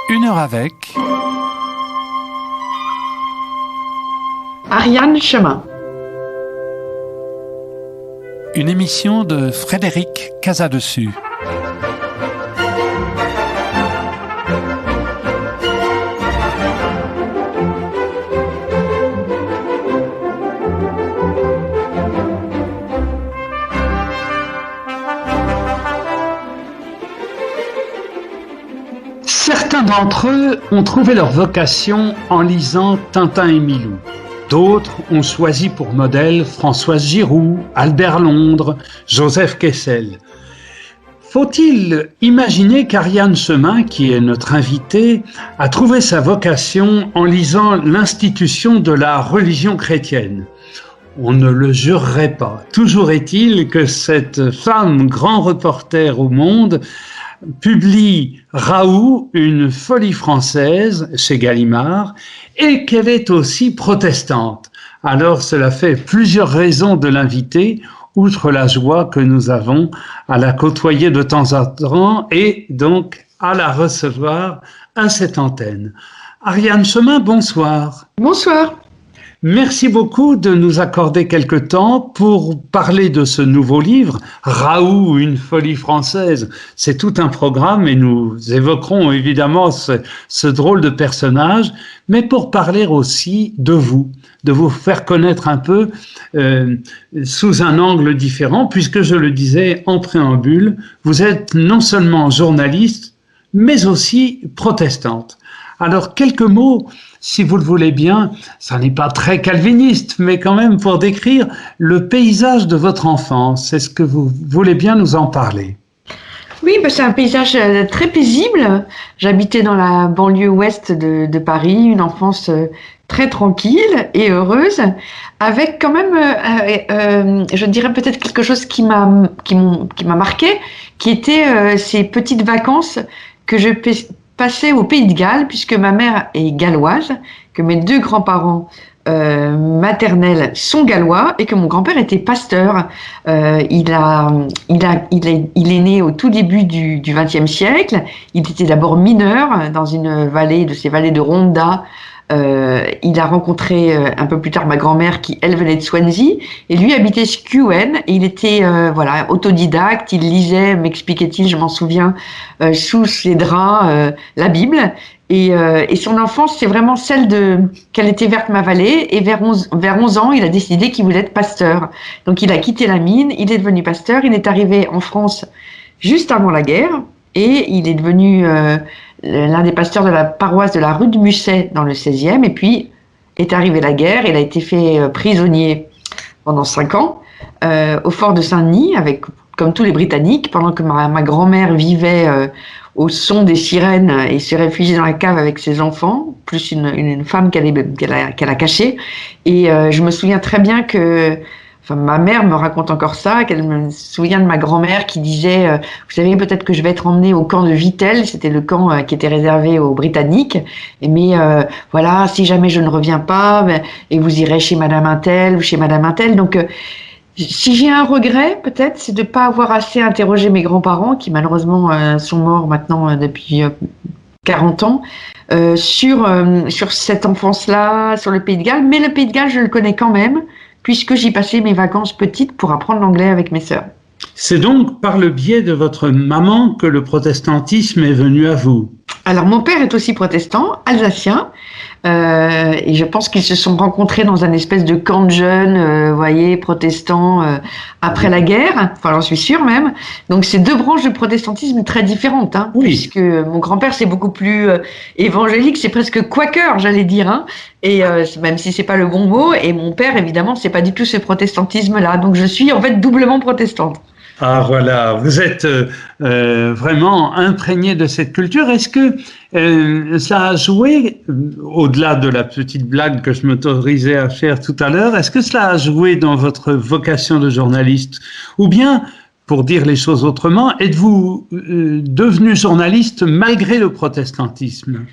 Une heure avec Ariane Chemin. une émission de Frédéric Casadessus. Certains d'entre eux ont trouvé leur vocation en lisant Tintin et Milou. D'autres ont choisi pour modèle Françoise Giroud, Albert Londres, Joseph Kessel. Faut-il imaginer qu'Ariane Chemin, qui est notre invitée, a trouvé sa vocation en lisant l'institution de la religion chrétienne ? On ne le jurerait pas. Toujours est-il que cette femme, grand reporter au Monde, publie Raoult, une folie française, chez Gallimard, et qu'elle est aussi protestante. Alors cela fait plusieurs raisons de l'inviter, outre la joie que nous avons à la côtoyer de temps en temps et donc à la recevoir à cette antenne. Ariane Chemin, bonsoir. Bonsoir. Merci beaucoup de nous accorder quelque temps pour parler de ce nouveau livre, Raoult, une folie française. C'est tout un programme et nous évoquerons évidemment ce drôle de personnage, mais pour parler aussi de vous faire connaître un peu sous un angle différent, puisque je le disais en préambule, vous êtes non seulement journaliste, mais aussi protestante. Alors, quelques mots, si vous le voulez bien, ça n'est pas très calviniste, mais quand même pour décrire le paysage de votre enfance. Est-ce que vous voulez bien nous en parler ? Oui, c'est un paysage très paisible. J'habitais dans la banlieue ouest de Paris, une enfance très tranquille et heureuse, avec quand même, je dirais peut-être quelque chose qui m'a marqué, qui était ces petites vacances que je passais au Pays de Galles, puisque ma mère est galloise, que mes deux grands-parents maternels sont gallois et que mon grand-père était pasteur. Il est né au tout début du XXe siècle. Il était d'abord mineur dans une vallée de ces vallées de Ronda. Il a rencontré un peu plus tard ma grand-mère qui, elle, venait de Swansea, et lui habitait Skewen, et il était autodidacte, il lisait, m'expliquait-il, je m'en souviens, sous ses draps, la Bible, et son enfance, c'est vraiment celle qu'elle était verte ma vallée, et vers 11 ans, il a décidé qu'il voulait être pasteur. Donc il a quitté la mine, il est devenu pasteur, il est arrivé en France juste avant la guerre, et il est devenu l'un des pasteurs de la paroisse de la rue de Musset dans le 16e, et puis est arrivée la guerre, il a été fait prisonnier pendant 5 ans au fort de Saint-Denis, comme tous les Britanniques, pendant que ma grand-mère vivait au son des sirènes et se réfugiait dans la cave avec ses enfants, plus une femme qu'elle a cachée. Et je me souviens très bien que ma mère me raconte encore ça, qu'elle me souvient de ma grand-mère qui disait vous savez, peut-être que je vais être emmenée au camp de Vittel, c'était le camp qui était réservé aux Britanniques, mais voilà, si jamais je ne reviens pas, et vous irez chez Madame Untel ou chez Madame Untel. Donc, si j'ai un regret, peut-être, c'est de ne pas avoir assez interrogé mes grands-parents, qui malheureusement sont morts maintenant depuis 40 ans, sur cette enfance-là, sur le Pays de Galles. Mais le Pays de Galles, je le connais quand même, puisque j'y passais mes vacances petites pour apprendre l'anglais avec mes sœurs. C'est donc par le biais de votre maman que le protestantisme est venu à vous. Alors mon père est aussi protestant, alsacien, et je pense qu'ils se sont rencontrés dans un espèce de camp de jeunes, voyez, protestants, après la guerre, enfin j'en suis sûre même. Donc c'est deux branches de protestantisme très différentes, hein, oui. Puisque mon grand-père c'est beaucoup plus évangélique, c'est presque quaker, j'allais dire, hein, et même si c'est pas le bon mot. Et mon père évidemment c'est pas du tout ce protestantisme-là, donc je suis en fait doublement protestante. Ah voilà, vous êtes vraiment imprégné de cette culture. Est-ce que ça a joué, au-delà de la petite blague que je m'autorisais à faire tout à l'heure, est-ce que cela a joué dans votre vocation de journaliste ? Ou bien, pour dire les choses autrement, êtes-vous devenu journaliste malgré le protestantisme ?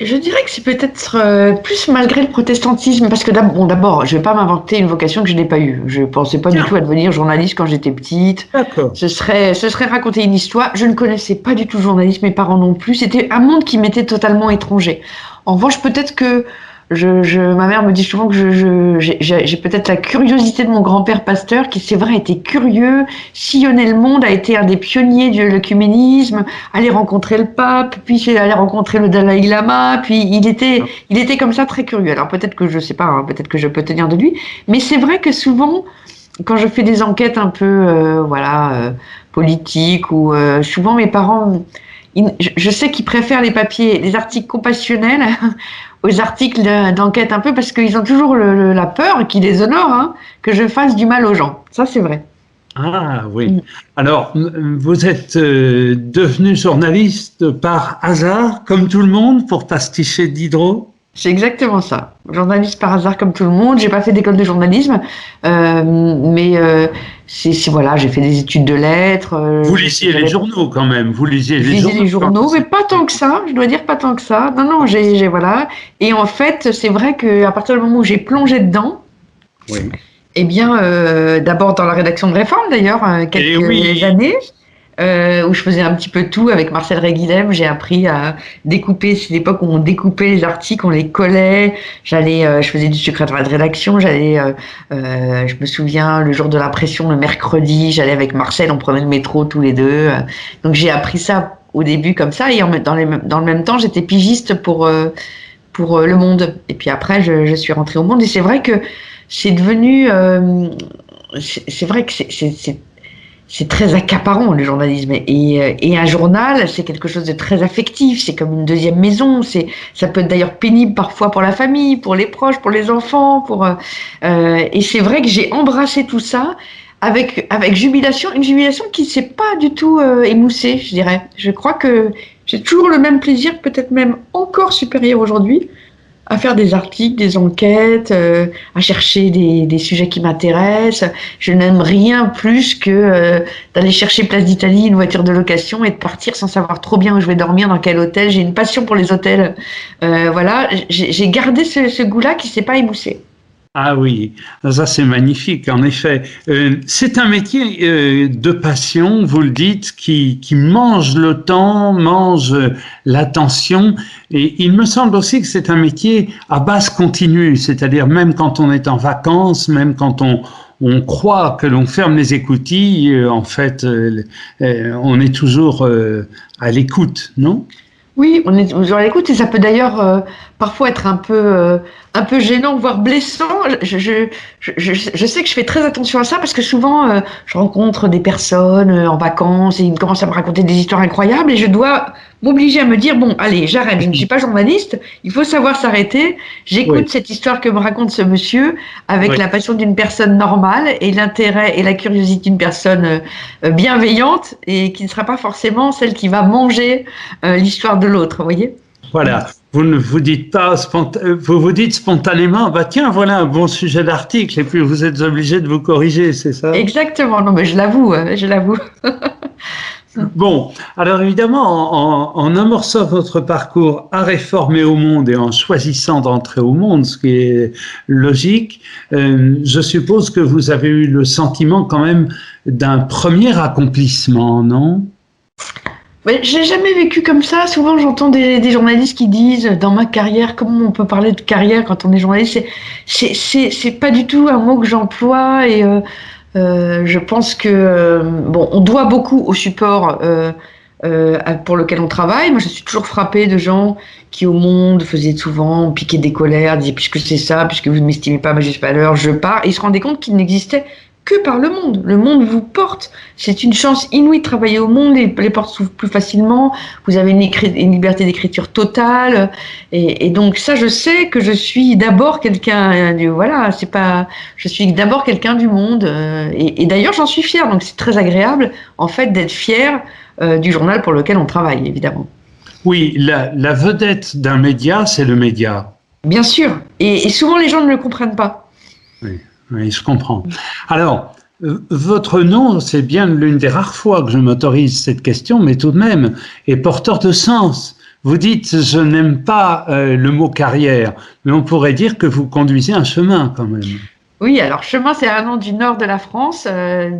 Je dirais que c'est peut-être plus malgré le protestantisme, parce que d'abord, je vais pas m'inventer une vocation que je n'ai pas eue. Je pensais pas du tout à devenir journaliste quand j'étais petite. D'accord. Ce serait raconter une histoire. Je ne connaissais pas du tout le journalisme, mes parents non plus. C'était un monde qui m'était totalement étranger. En revanche, peut-être que ma mère me dit souvent que j'ai peut-être la curiosité de mon grand-père pasteur, qui c'est vrai était curieux, sillonnait le monde, a été un des pionniers de l'œcuménisme, allait rencontrer le pape, puis allait rencontrer le Dalai Lama, puis il était comme ça très curieux. Alors peut-être que je sais pas, hein, peut-être que je peux tenir de lui, mais c'est vrai que souvent, quand je fais des enquêtes un peu, politiques ou souvent mes parents, je sais qu'ils préfèrent les articles compassionnels aux articles d'enquête un peu parce qu'ils ont toujours la peur qui les honore, hein, que je fasse du mal aux gens. Ça, c'est vrai. Ah oui. Alors, vous êtes devenu journaliste par hasard, comme tout le monde, pour pasticher Diderot? C'est exactement ça. Journaliste par hasard comme tout le monde. J'ai pas fait d'école de journalisme, mais voilà, j'ai fait des études de lettres. Vous lisiez les journaux quand même. Vous lisiez les journaux, mais pas tant que ça. Je dois dire pas tant que ça. Non, voilà. Et en fait, c'est vrai que à partir du moment où j'ai plongé dedans, oui. Eh bien, d'abord dans la rédaction de Réforme d'ailleurs, quelques années. Où je faisais un petit peu tout avec Marcel Réguilhem. J'ai appris à découper. C'est l'époque où on découpait les articles, on les collait. Je faisais du secrétariat de rédaction. Je me souviens, le jour de l'impression, le mercredi, j'allais avec Marcel, on prenait le métro tous les deux. Donc j'ai appris ça au début comme ça. Et dans le même temps, j'étais pigiste pour Le Monde. Et puis après, je suis rentrée au Monde. Et c'est vrai que c'est devenu, c'est vrai que c'est très accaparant le journalisme et un journal c'est quelque chose de très affectif, c'est comme une deuxième maison, ça peut être d'ailleurs pénible parfois pour la famille, pour les proches, pour les enfants, et c'est vrai que j'ai embrassé tout ça avec jubilation, une jubilation qui s'est pas du tout émoussée, je dirais. Je crois que j'ai toujours le même plaisir, peut-être même encore supérieur aujourd'hui, à faire des articles, des enquêtes, à chercher des sujets qui m'intéressent. Je n'aime rien plus que d'aller chercher Place d'Italie, une voiture de location et de partir sans savoir trop bien où je vais dormir, dans quel hôtel. J'ai une passion pour les hôtels. Voilà, j'ai gardé ce goût-là qui s'est pas émoussé. Ah oui, ça c'est magnifique, en effet. C'est un métier de passion, vous le dites, qui mange le temps, mange l'attention. Et il me semble aussi que c'est un métier à base continue, c'est-à-dire même quand on est en vacances, même quand on croit que l'on ferme les écoutilles, en fait, on est toujours à l'écoute, non ? Oui, on est toujours à l'écoute et ça peut d'ailleurs parfois être un peu gênant, voire blessant. Je sais que je fais très attention à ça parce que souvent je rencontre des personnes en vacances et ils commencent à me raconter des histoires incroyables et je dois m'obliger à me dire bon, allez, j'arrête, je ne suis pas journaliste, il faut savoir s'arrêter. J'écoute cette histoire que me raconte ce monsieur avec la passion d'une personne normale et l'intérêt et la curiosité d'une personne bienveillante et qui ne sera pas forcément celle qui va manger l'histoire de l'autre, vous voyez ? Voilà, vous ne vous dites pas, vous vous dites spontanément, bah tiens, voilà un bon sujet d'article, et puis vous êtes obligé de vous corriger, c'est ça ? Exactement, non mais je l'avoue. Bon, alors évidemment, en amorçant votre parcours à Réformer au Monde et en choisissant d'entrer au Monde, ce qui est logique, je suppose que vous avez eu le sentiment quand même d'un premier accomplissement, non ? Mais j'ai jamais vécu comme ça. Souvent, j'entends des journalistes qui disent dans ma carrière, comment on peut parler de carrière quand on est journaliste ? C'est pas du tout un mot que j'emploie et je pense que on doit beaucoup au support pour lequel on travaille. Moi, je suis toujours frappée de gens qui au Monde faisaient souvent piquer des colères, disaient puisque c'est ça, puisque vous ne m'estimez pas à ma juste valeur, je pars. Et ils se rendaient compte qu'il n'existait que par le Monde. Le Monde vous porte. C'est une chance inouïe de travailler au Monde. Les portes s'ouvrent plus facilement. Vous avez une liberté d'écriture totale. Et donc ça, je sais que je suis d'abord quelqu'un du je suis d'abord quelqu'un du Monde. Et d'ailleurs, j'en suis fière. Donc c'est très agréable, en fait, d'être fière du journal pour lequel on travaille, évidemment. Oui, la vedette d'un média, c'est le média. Bien sûr. Et souvent, les gens ne le comprennent pas. Oui, je comprends. Alors, votre nom, c'est bien l'une des rares fois que je m'autorise cette question, mais tout de même, est porteur de sens. Vous dites, je n'aime pas le mot carrière, mais on pourrait dire que vous conduisez un chemin quand même. Oui, alors chemin, c'est un nom du nord de la France,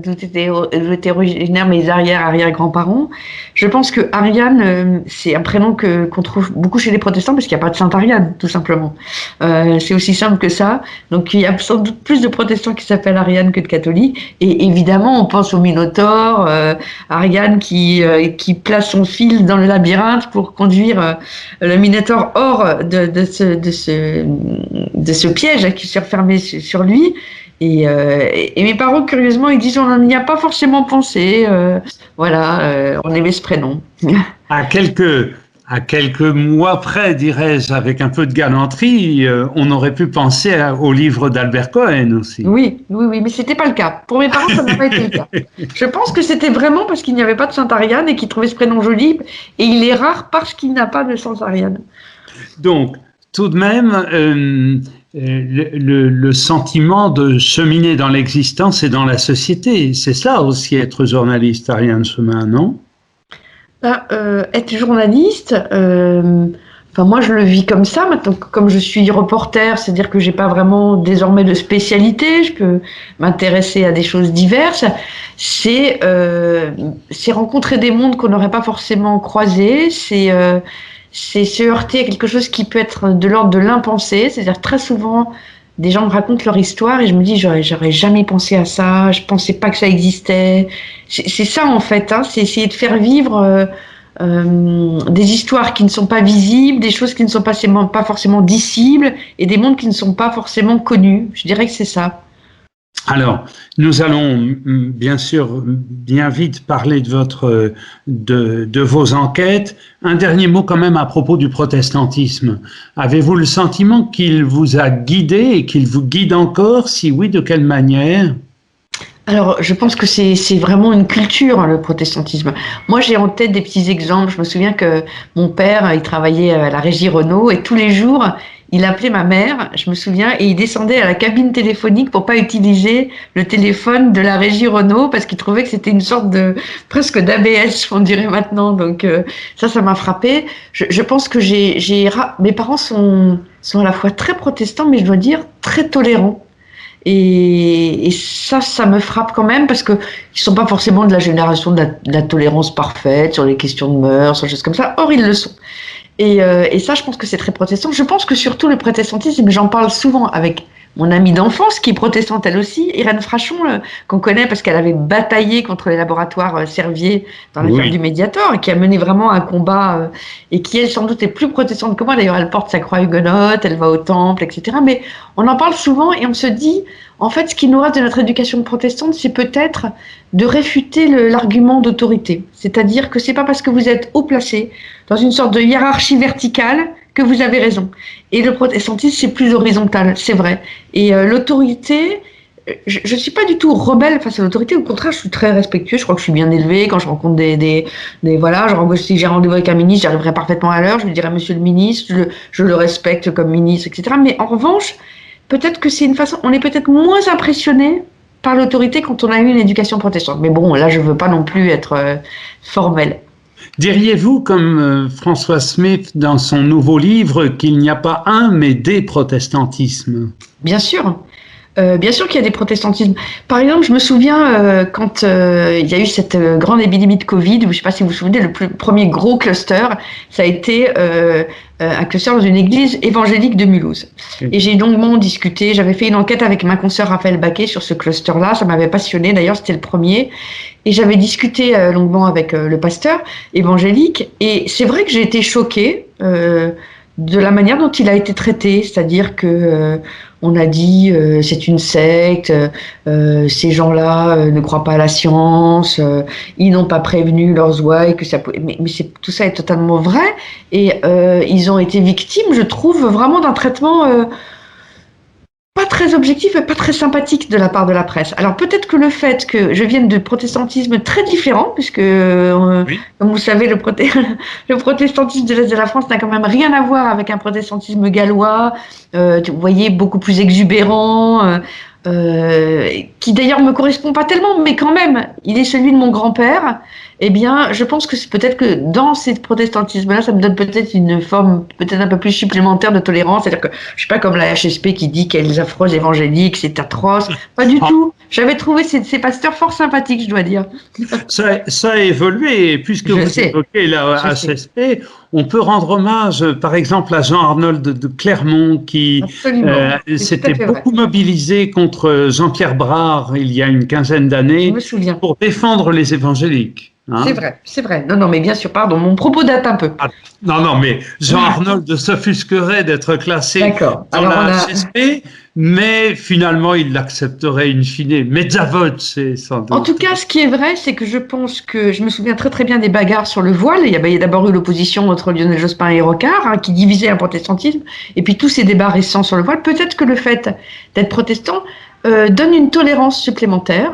d'où étaient originaires mes arrière-grands-parents. Je pense que Ariane, c'est un prénom qu'on trouve beaucoup chez les protestants parce qu'il n'y a pas de Sainte Ariane, tout simplement. C'est aussi simple que ça. Donc il y a sans doute plus de protestants qui s'appellent Ariane que de catholiques. Et évidemment, on pense au Minotaure, Ariane qui place son fil dans le labyrinthe pour conduire le Minotaure hors de ce piège qui s'est refermé sur lui. Et mes parents, curieusement, ils disent on n'y a pas forcément pensé. On aimait ce prénom. À quelques mois près, dirais-je, avec un peu de galanterie, on aurait pu penser au livre d'Albert Cohen aussi. Oui, mais c'était pas le cas. Pour mes parents, ça n'a pas été le cas. Je pense que c'était vraiment parce qu'il n'y avait pas de Sainte Ariane et qu'ils trouvaient ce prénom joli. Et il est rare parce qu'il n'a pas de Sainte Ariane. Donc, tout de même, le sentiment de cheminer dans l'existence et dans la société, c'est ça aussi être journaliste, Ariane Chemin, non? Être journaliste, moi je le vis comme ça maintenant, comme je suis reporter, c'est-à-dire que j'ai pas vraiment désormais de spécialité, je peux m'intéresser à des choses diverses. C'est rencontrer des mondes qu'on n'aurait pas forcément croisés, c'est se heurter à quelque chose qui peut être de l'ordre de l'impensé, c'est-à-dire très souvent des gens me racontent leur histoire et je me dis j'aurais jamais pensé à ça, je pensais pas que ça existait. C'est ça en fait, hein, c'est essayer de faire vivre des histoires qui ne sont pas visibles, des choses qui ne sont pas forcément dissibles et des mondes qui ne sont pas forcément connus. Je dirais que c'est ça. Alors, nous allons bien sûr bien vite parler de vos enquêtes. Un dernier mot quand même à propos du protestantisme. Avez-vous le sentiment qu'il vous a guidé et qu'il vous guide encore? Si oui, de quelle manière? Alors, je pense que c'est vraiment une culture, hein, le protestantisme. Moi, j'ai en tête des petits exemples. Je me souviens que mon père, il travaillait à la régie Renault et tous les jours, il appelait ma mère, je me souviens, et il descendait à la cabine téléphonique pour pas utiliser le téléphone de la régie Renault parce qu'il trouvait que c'était une sorte de presque d'ABS, on dirait maintenant. Donc ça m'a frappé. Je pense que mes parents sont à la fois très protestants, mais je dois dire très tolérants. Et ça me frappe quand même parce que ils sont pas forcément de la génération de la tolérance parfaite sur les questions de mœurs, sur des choses comme ça. Or ils le sont. Et ça, je pense que c'est très protestant. Je pense que surtout le protestantisme, j'en parle souvent avec mon amie d'enfance qui est protestante elle aussi, Irène Frachon, qu'on connaît parce qu'elle avait bataillé contre les laboratoires Servier dans l'affaire du Mediator et qui a mené vraiment un combat et qui, elle, sans doute, est plus protestante que moi. D'ailleurs, elle porte sa croix huguenote, elle va au temple, etc. Mais on en parle souvent et on se dit, en fait, ce qui nous reste de notre éducation protestante, c'est peut-être de réfuter l'argument d'autorité. C'est-à-dire que c'est pas parce que vous êtes haut placé dans une sorte de hiérarchie verticale que vous avez raison. Et le protestantisme, c'est plus horizontal, c'est vrai. Et l'autorité, je ne suis pas du tout rebelle face à l'autorité. Au contraire, je suis très respectueuse. Je crois que je suis bien élevée. Quand je rencontre si j'ai rendez-vous avec un ministre, j'arriverai parfaitement à l'heure. Je lui dirai Monsieur le ministre, je le respecte comme ministre, etc. Mais en revanche, peut-être que c'est une façon. On est peut-être moins impressionné par l'autorité quand on a eu une éducation protestante. Mais bon, là, je veux pas non plus être formelle. Diriez-vous, comme François Smith dans son nouveau livre, qu'il n'y a pas un, mais des protestantismes? Bien sûr. Bien sûr qu'il y a des protestantismes. Par exemple, je me souviens quand il y a eu cette grande épidémie de Covid, je ne sais pas si vous vous souvenez, le premier gros cluster, ça a été un cluster dans une église évangélique de Mulhouse. Et j'ai longuement discuté, j'avais fait une enquête avec ma consoeur Raphaël Baquet sur ce cluster-là, ça m'avait passionné, d'ailleurs c'était le premier. Et j'avais discuté longuement avec le pasteur évangélique, et c'est vrai que j'ai été choquée de la manière dont il a été traité, c'est-à-dire que on a dit c'est une secte, ces gens-là ne croient pas à la science, ils n'ont pas prévenu leurs ouailles que ça pouvait... mais tout ça est totalement vrai et ils ont été victimes, je trouve, vraiment d'un traitement pas très objectif et pas très sympathique de la part de la presse. Alors peut-être que le fait que je vienne de protestantisme très différent, puisque comme vous savez, le protestantisme de l'Est de la France n'a quand même rien à voir avec un protestantisme gallois, vous voyez, beaucoup plus exubérant, qui d'ailleurs me correspond pas tellement, mais quand même, il est celui de mon grand-père. Eh bien, je pense que c'est peut-être que dans ce protestantisme-là, ça me donne peut-être une forme peut-être un peu plus supplémentaire de tolérance. C'est-à-dire que je suis pas comme la HSP qui dit qu'elle est affreuse évangélique, c'est atroce. Pas du tout. J'avais trouvé ces pasteurs fort sympathiques, je dois dire. Ça a évolué, et puisque vous évoquez la HSP, on peut rendre hommage, par exemple, à Jean-Arnold de Clermont, qui s'était beaucoup mobilisé contre Jean-Pierre Brard il y a une quinzaine d'années pour défendre les évangéliques. Hein, c'est vrai. Non, mais bien sûr, pardon, mon propos date un peu. Non, mais Jean-Arnold s'offusquerait d'être classé dans la HSP, mais finalement, il l'accepterait in fine. Mezzavote, c'est sans doute. En tout cas, ce qui est vrai, c'est que je pense que je me souviens très très bien des bagarres sur le voile. Il y a d'abord eu l'opposition entre Lionel Jospin et Rocard, qui divisait un protestantisme, et puis tous ces débats récents sur le voile. Peut-être que le fait d'être protestant donne une tolérance supplémentaire.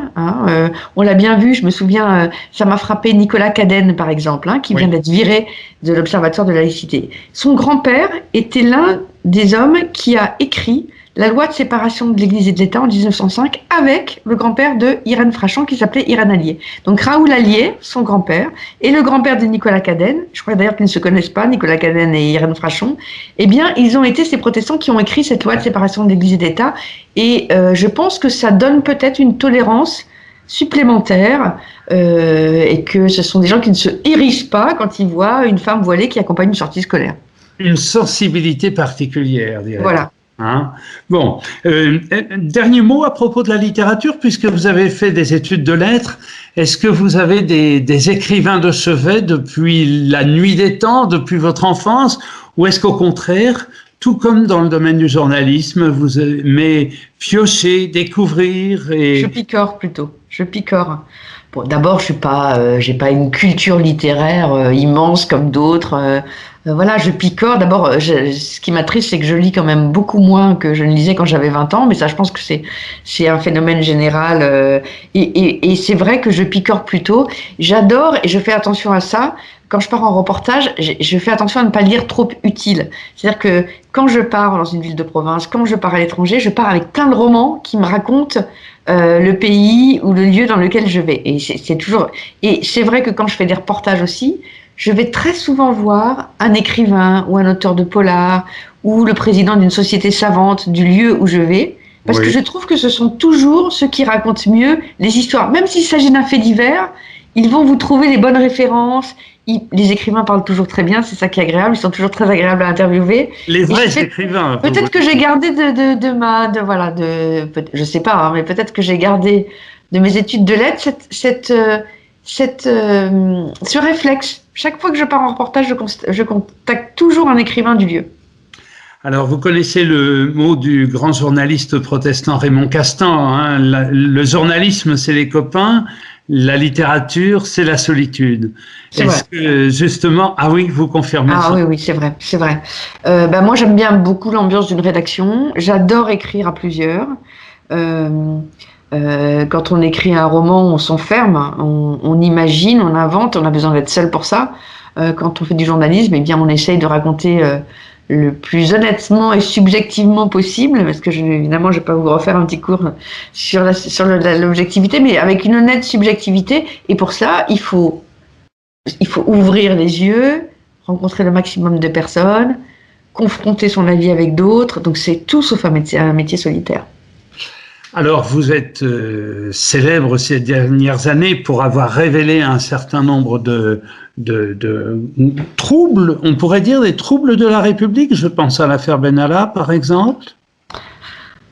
On l'a bien vu, je me souviens, ça m'a frappé Nicolas Cadenne, par exemple, qui vient d'être viré de l'Observatoire de la laïcité. Son grand-père était l'un des hommes qui a écrit la loi de séparation de l'Église et de l'État en 1905 avec le grand-père de Irène Frachon qui s'appelait Irène Allier. Donc Raoul Allier, son grand-père, et le grand-père de Nicolas Cadenne, je crois d'ailleurs qu'ils ne se connaissent pas, Nicolas Cadenne et Irène Frachon, eh bien ils ont été ces protestants qui ont écrit cette loi de séparation de l'Église et de l'État, et je pense que ça donne peut-être une tolérance supplémentaire et que ce sont des gens qui ne se hérissent pas quand ils voient une femme voilée qui accompagne une sortie scolaire. Une sensibilité particulière, dirais-je. Voilà. Bon, dernier mot à propos de la littérature, puisque vous avez fait des études de lettres. Est-ce que vous avez des écrivains de chevet depuis la nuit des temps, depuis votre enfance, ou est-ce qu'au contraire, tout comme dans le domaine du journalisme, vous aimez piocher, découvrir et... Je picore plutôt, je picore. Bon, d'abord, j'ai pas une culture littéraire immense comme d'autres. Voilà, je picore. D'abord, ce qui m'attriste, c'est que je lis quand même beaucoup moins que je ne lisais quand j'avais 20 ans, mais ça, je pense que c'est un phénomène général. Et c'est vrai que je picore plutôt. J'adore, et je fais attention à ça, quand je pars en reportage, je fais attention à ne pas lire trop utile. C'est-à-dire que quand je pars dans une ville de province, quand je pars à l'étranger, je pars avec plein de romans qui me racontent le pays ou le lieu dans lequel je vais. Et c'est toujours. Et c'est vrai que quand je fais des reportages aussi, je vais très souvent voir un écrivain ou un auteur de polar ou le président d'une société savante du lieu où je vais, parce que je trouve que ce sont toujours ceux qui racontent mieux les histoires. Même s'il s'agit d'un fait divers, ils vont vous trouver les bonnes références. Les écrivains parlent toujours très bien, c'est ça qui est agréable, ils sont toujours très agréables à interviewer. Les vrais écrivains. Peut-être que j'ai gardé je sais pas, mais peut-être que j'ai gardé de mes études de lettres ce réflexe. Chaque fois que je pars en reportage, je contacte toujours un écrivain du lieu. Alors, vous connaissez le mot du grand journaliste protestant Raymond Castan, le journalisme, c'est les copains, la littérature, c'est la solitude. Est-ce que, justement, vous confirmez ça? Oui, c'est vrai. Moi, j'aime bien beaucoup l'ambiance d'une rédaction. J'adore écrire à plusieurs. Quand on écrit un roman, on s'enferme, on imagine, on invente, on a besoin d'être seul pour ça. Quand on fait du journalisme, on essaye de raconter le plus honnêtement et subjectivement possible, parce que évidemment, je vais pas vous refaire un petit cours sur l'objectivité, mais avec une honnête subjectivité. Et pour ça, il faut ouvrir les yeux, rencontrer le maximum de personnes, confronter son avis avec d'autres. Donc c'est tout sauf un métier solitaire. Alors, vous êtes célèbre ces dernières années pour avoir révélé un certain nombre de troubles, on pourrait dire des troubles de la République. Je pense à l'affaire Benalla, par exemple.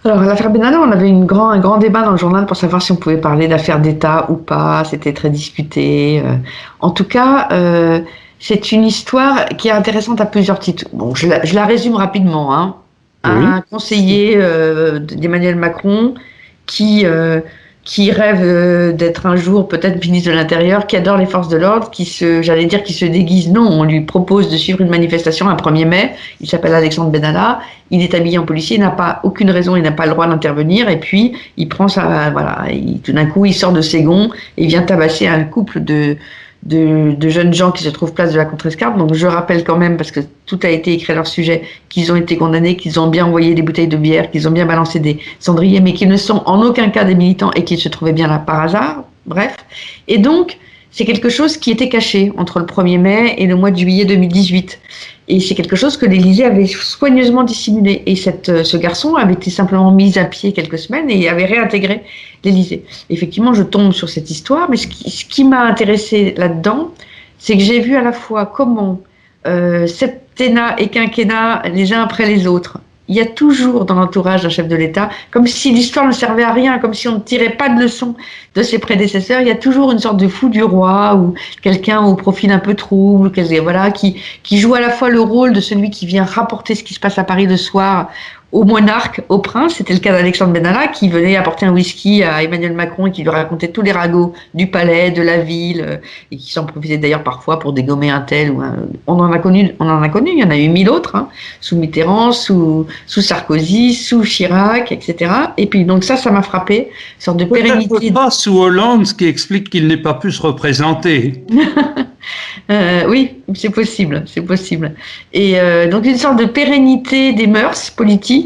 Alors, à l'affaire Benalla, on avait un grand débat dans le journal pour savoir si on pouvait parler d'affaire d'État ou pas. C'était très discuté. En tout cas, c'est une histoire qui est intéressante à plusieurs titres. Bon, je la résume rapidement. Un conseiller d'Emmanuel Macron qui rêve d'être un jour peut-être ministre de l'Intérieur, qui adore les forces de l'ordre, qui se déguise. Non, on lui propose de suivre une manifestation un 1er mai. Il s'appelle Alexandre Benalla. Il est habillé en policier, il n'a pas aucune raison, il n'a pas le droit d'intervenir. Et puis, il prend tout d'un coup, il sort de ses gonds et il vient tabasser un couple de jeunes gens qui se trouvent place de la Contrescarpe. Donc je rappelle quand même, parce que tout a été écrit à leur sujet, qu'ils ont été condamnés, qu'ils ont bien envoyé des bouteilles de bière, qu'ils ont bien balancé des cendriers, mais qu'ils ne sont en aucun cas des militants et qu'ils se trouvaient bien là par hasard. Bref. Et donc, c'est quelque chose qui était caché entre le 1er mai et le mois de juillet 2018. Et c'est quelque chose que l'Élysée avait soigneusement dissimulé. Et ce garçon avait été simplement mis à pied quelques semaines et avait réintégré l'Élysée. Effectivement, je tombe sur cette histoire, mais ce qui m'a intéressé là-dedans, c'est que j'ai vu à la fois comment septennat et quinquennat, les uns après les autres, il y a toujours dans l'entourage d'un chef de l'État, comme si l'histoire ne servait à rien, comme si on ne tirait pas de leçon de ses prédécesseurs, il y a toujours une sorte de fou du roi ou quelqu'un au profil un peu trouble, voilà, qui joue à la fois le rôle de celui qui vient rapporter ce qui se passe à Paris le soir au monarque, au prince. C'était le cas d'Alexandre Benalla qui venait apporter un whisky à Emmanuel Macron et qui lui racontait tous les ragots du palais, de la ville, et qui s'en profitait d'ailleurs parfois pour dégommer un tel ou un... On en a connu, il y en a eu 1000 autres, hein, sous Mitterrand, sous Sarkozy, sous Chirac, etc. Et puis donc ça m'a frappé, une sorte de pérennité. Pas sous Hollande, ce qui explique qu'il n'ait pas pu se représenter. Oui, c'est possible, c'est possible. Et donc une sorte de pérennité des mœurs politiques.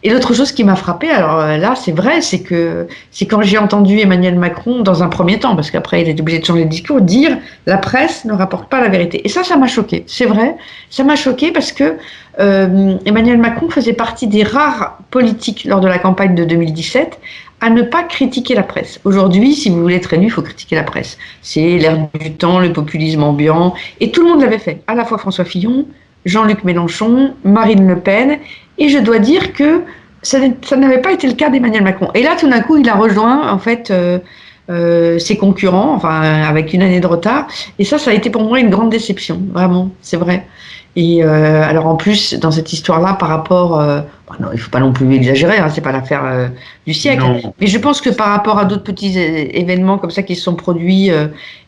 Et l'autre chose qui m'a frappée, alors là, c'est vrai, c'est quand j'ai entendu Emmanuel Macron, dans un premier temps, parce qu'après il est obligé de changer de discours, dire la presse ne rapporte pas la vérité. Et ça m'a choqué. C'est vrai, ça m'a choqué parce que Emmanuel Macron faisait partie des rares politiques lors de la campagne de 2017 à ne pas critiquer la presse. Aujourd'hui, si vous voulez être élu, il faut critiquer la presse. C'est l'air du temps, le populisme ambiant, et tout le monde l'avait fait. À la fois François Fillon, Jean-Luc Mélenchon, Marine Le Pen, et je dois dire que ça n'avait pas été le cas d'Emmanuel Macron. Et là, tout d'un coup, il a rejoint, en fait, ses concurrents, enfin, avec une année de retard, et ça a été pour moi une grande déception, vraiment, c'est vrai. Et alors en plus, dans cette histoire-là, par rapport... non, il ne faut pas non plus exagérer, hein, c'est pas l'affaire du siècle. Non. Mais je pense que par rapport à d'autres petits événements comme ça qui se sont produits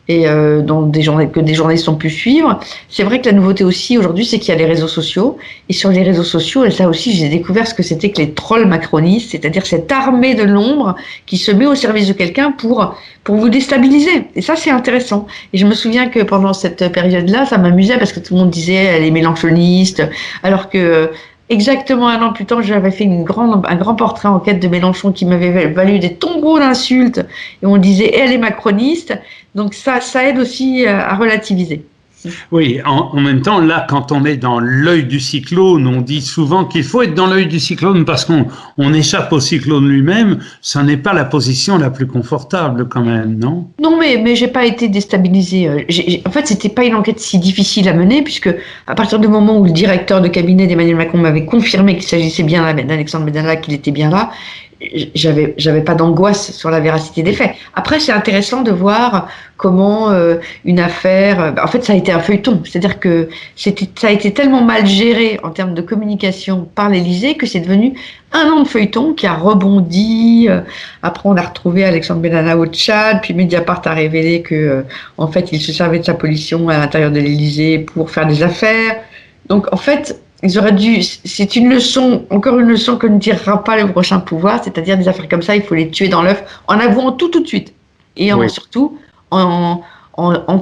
et dont que des journalistes ont pu suivre, c'est vrai que la nouveauté aussi aujourd'hui, c'est qu'il y a les réseaux sociaux. Et sur les réseaux sociaux, et ça aussi, j'ai découvert ce que c'était que les trolls macronistes, c'est-à-dire cette armée de l'ombre qui se met au service de quelqu'un pour vous déstabiliser. Et ça, c'est intéressant. Et je me souviens que pendant cette période-là, ça m'amusait parce que tout le monde disait elle est mélenchoniste, alors que exactement un an plus tard, j'avais fait un grand portrait en quête de Mélenchon qui m'avait valu des tombeaux d'insultes et on disait elle est macroniste. Donc ça aide aussi à relativiser. Oui, en même temps, là, quand on est dans l'œil du cyclone, on dit souvent qu'il faut être dans l'œil du cyclone parce qu'on échappe au cyclone lui-même. Ça n'est pas la position la plus confortable quand même, non? Non, mais j'ai pas été déstabilisée. En fait, c'était pas une enquête si difficile à mener puisque à partir du moment où le directeur de cabinet d'Emmanuel Macron m'avait confirmé qu'il s'agissait bien d'Alexandre Benalla, qu'il était bien là, j'avais pas d'angoisse sur la véracité des faits. Après, c'est intéressant de voir comment une affaire... en fait, ça a été un feuilleton. C'est-à-dire que ça a été tellement mal géré en termes de communication par l'Élysée que c'est devenu un an de feuilleton qui a rebondi. Après, on a retrouvé Alexandre Benalla au Tchad, puis Mediapart a révélé que, en fait, il se servait de sa position à l'intérieur de l'Élysée pour faire des affaires. Donc, en fait... ils auraient dû, c'est une leçon, encore une leçon que ne tirera pas le prochain pouvoir, c'est-à-dire des affaires comme ça, il faut les tuer dans l'œuf en avouant tout de suite. Et surtout en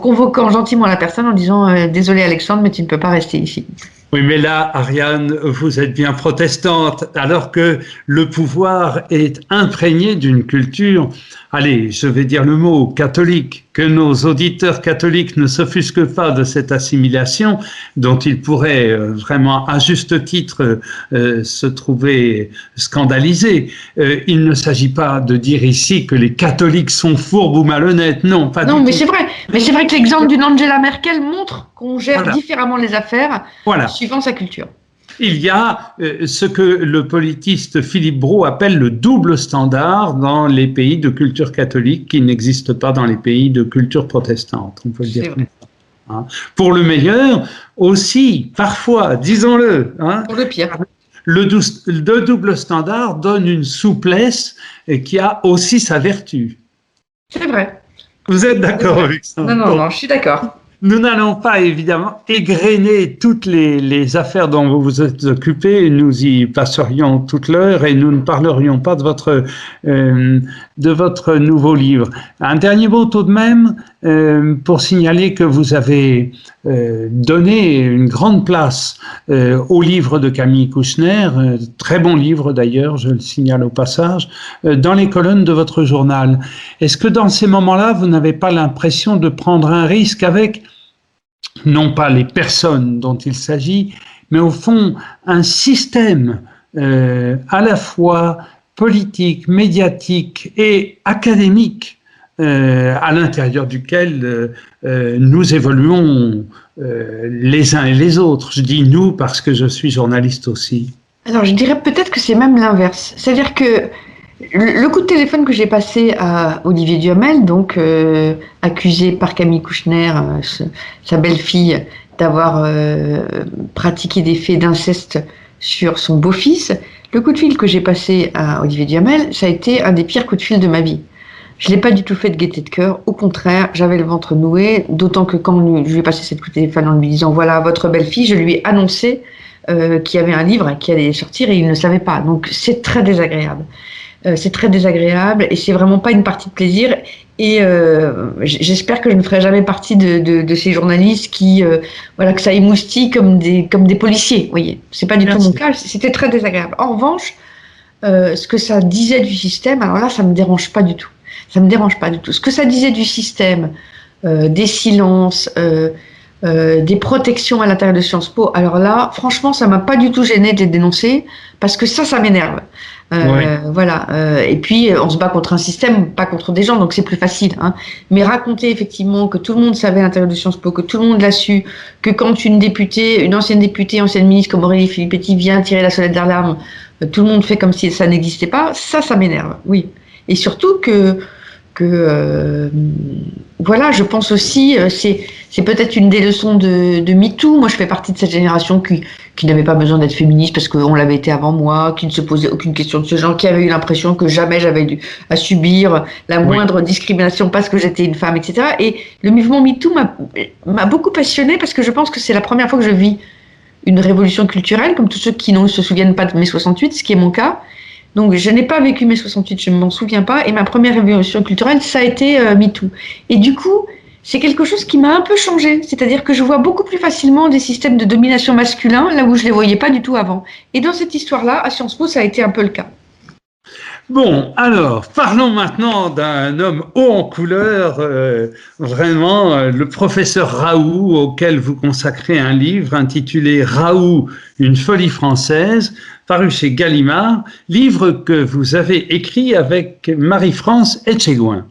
convoquant gentiment la personne en disant désolé Alexandre, mais tu ne peux pas rester ici. Oui, mais là, Ariane, vous êtes bien protestante, alors que le pouvoir est imprégné d'une culture, allez, je vais dire le mot, catholique, que nos auditeurs catholiques ne s'offusquent pas de cette assimilation dont ils pourraient vraiment, à juste titre, se trouver scandalisés. Il ne s'agit pas de dire ici que les catholiques sont fourbes ou malhonnêtes, non, pas du tout. Non, mais c'est vrai. Mais c'est vrai que l'exemple d'une Angela Merkel montre qu'on gère différemment les affaires suivant sa culture. Il y a ce que le politiste Philippe Brault appelle le double standard dans les pays de culture catholique qui n'existe pas dans les pays de culture protestante, on peut le dire. Hein. Pour le meilleur, aussi, parfois, disons-le. Hein, pour le pire. Le double standard donne une souplesse qui a aussi sa vertu. C'est vrai. Vous êtes d'accord avec ça? Non, je suis d'accord. Nous n'allons pas évidemment égrener toutes les affaires dont vous vous êtes occupé. Nous y passerions toute l'heure et nous ne parlerions pas de votre nouveau livre. Un dernier mot tout de même. pour signaler que vous avez donné une grande place au livre de Camille Kouchner, très bon livre d'ailleurs, je le signale au passage, dans les colonnes de votre journal. Est-ce que dans ces moments-là, vous n'avez pas l'impression de prendre un risque avec, non pas les personnes dont il s'agit, mais au fond un système à la fois politique, médiatique et académique à l'intérieur duquel nous évoluons les uns et les autres. Je dis nous parce que je suis journaliste aussi. Alors, je dirais peut-être que c'est même l'inverse. C'est-à-dire que le coup de téléphone que j'ai passé à Olivier Duhamel, donc accusé par Camille Kouchner, sa belle-fille, d'avoir pratiqué des faits d'inceste sur son beau-fils, le coup de fil que j'ai passé à Olivier Duhamel, ça a été un des pires coups de fil de ma vie. Je ne l'ai pas du tout fait de gaieté de cœur, au contraire, j'avais le ventre noué, d'autant que quand je lui ai passé cette coup de téléphone en lui disant « Voilà, votre belle-fille », je lui ai annoncé qu'il y avait un livre qui allait sortir et il ne savait pas. Donc c'est très désagréable. C'est très désagréable et c'est vraiment pas une partie de plaisir. Et j'espère que je ne ferai jamais partie de ces journalistes qui, voilà, que ça émoustille comme des policiers. Vous voyez, c'est pas du tout mon cas. C'était très désagréable. En revanche, ce que ça disait du système, alors là, ça me dérange pas du tout. Ça me dérange pas du tout. Ce que ça disait du système, des silences, des protections à l'intérieur de Sciences Po, alors là, franchement, ça m'a pas du tout gêné de les dénoncer parce que ça m'énerve. Voilà. Et puis, on se bat contre un système, pas contre des gens, donc c'est plus facile. Hein. Mais raconter effectivement que tout le monde savait à l'intérieur de Sciences Po, que tout le monde l'a su, que quand une ancienne députée, ancienne ministre comme Aurélie Filippetti vient tirer la sonnette d'alarme, tout le monde fait comme si ça n'existait pas, ça m'énerve, oui. Et surtout que voilà, je pense aussi, c'est peut-être une des leçons de MeToo. Moi, je fais partie de cette génération qui n'avait pas besoin d'être féministe parce qu'on l'avait été avant moi, qui ne se posait aucune question de ce genre, qui avait eu l'impression que jamais j'avais dû à subir la moindre discrimination parce que j'étais une femme, etc. Et le mouvement MeToo m'a beaucoup passionnée parce que je pense que c'est la première fois que je vis une révolution culturelle, comme tous ceux qui ne se souviennent pas de mai 68, ce qui est mon cas. Donc, je n'ai pas vécu mai 68, je ne m'en souviens pas. Et ma première révolution culturelle, ça a été MeToo. Et du coup, c'est quelque chose qui m'a un peu changé. C'est-à-dire que je vois beaucoup plus facilement des systèmes de domination masculin, là où je ne les voyais pas du tout avant. Et dans cette histoire-là, à Sciences Po, ça a été un peu le cas. Bon, alors, parlons maintenant d'un homme haut en couleur, vraiment, le professeur Raoult, auquel vous consacrez un livre intitulé « Raoult, une folie française », paru chez Gallimard, livre que vous avez écrit avec Marie-France Etchegoin.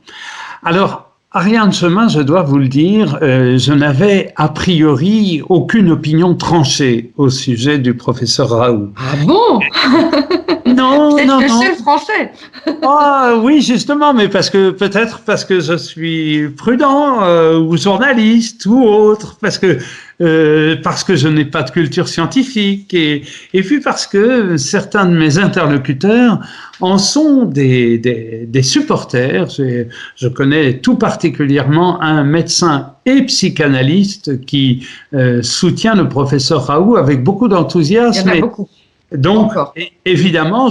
Alors, Ariane Chemin, je dois vous le dire, je n'avais a priori aucune opinion tranchée au sujet du professeur Raoult. Ah bon? Non, c'est le seul français. Ah oui, justement, mais peut-être parce que je suis prudent ou journaliste ou autre, parce que je n'ai pas de culture scientifique et puis parce que certains de mes interlocuteurs en sont des supporters. Je connais tout particulièrement un médecin et psychanalyste qui soutient le professeur Raoult avec beaucoup d'enthousiasme. Il y en a beaucoup. Donc, évidemment,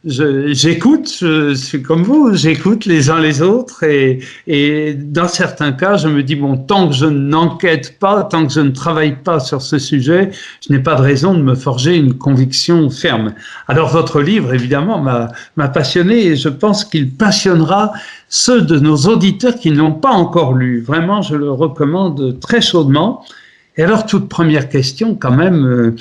j'écoute, je suis comme vous, j'écoute les uns les autres et dans certains cas, je me dis, bon, tant que je n'enquête pas, tant que je ne travaille pas sur ce sujet, je n'ai pas de raison de me forger une conviction ferme. Alors, votre livre, évidemment, m'a passionné et je pense qu'il passionnera ceux de nos auditeurs qui ne l'ont pas encore lu. Vraiment, je le recommande très chaudement. Et alors, toute première question, quand même,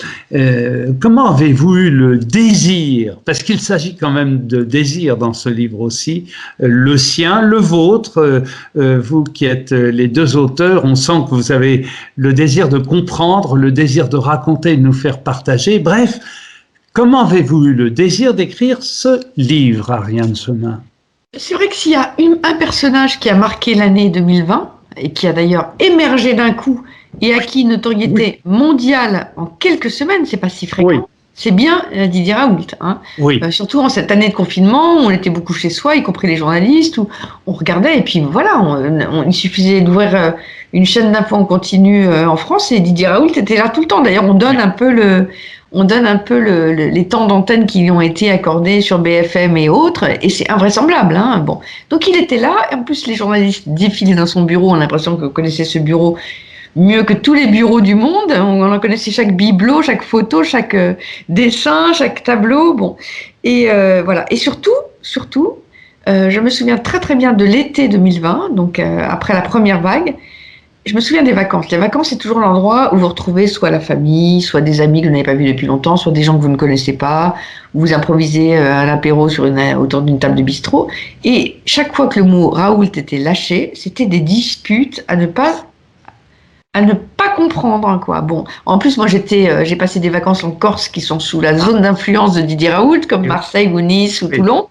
comment avez-vous eu le désir, parce qu'il s'agit quand même de désir dans ce livre aussi, le sien, le vôtre, vous qui êtes les deux auteurs, on sent que vous avez le désir de comprendre, le désir de raconter, de nous faire partager. Bref, comment avez-vous eu le désir d'écrire ce livre, Ariane Chemin? C'est vrai que s'il y a un personnage qui a marqué l'année 2020, et qui a d'ailleurs émergé d'un coup, et à qui une notoriété mondiale en quelques semaines, c'est pas si fréquent, c'est bien Didier Raoult. Hein. Surtout en cette année de confinement, où on était beaucoup chez soi, y compris les journalistes, où on regardait, et puis voilà, il suffisait d'ouvrir une chaîne d'infos en continu en France, et Didier Raoult était là tout le temps. D'ailleurs, on donne un peu on donne un peu les temps d'antenne qui lui ont été accordés sur BFM et autres, et c'est invraisemblable. Hein. Bon. Donc il était là, et en plus les journalistes défilaient dans son bureau, on a l'impression que vous connaissez ce bureau mieux que tous les bureaux du monde, on en connaissait chaque bibelot, chaque photo, chaque dessin, chaque tableau, bon. Et voilà. Et surtout, je me souviens très très bien de l'été 2020, donc après la première vague. Je me souviens des vacances. Les vacances, c'est toujours l'endroit où vous retrouvez soit la famille, soit des amis que vous n'avez pas vus depuis longtemps, soit des gens que vous ne connaissez pas, où vous improvisez un apéro autour d'une table de bistrot. Et chaque fois que le mot Raoult était lâché, c'était des disputes à ne pas comprendre, quoi. Bon, en plus, moi, j'ai passé des vacances en Corse qui sont sous la zone d'influence de Didier Raoult, comme Marseille ou Nice ou Toulon.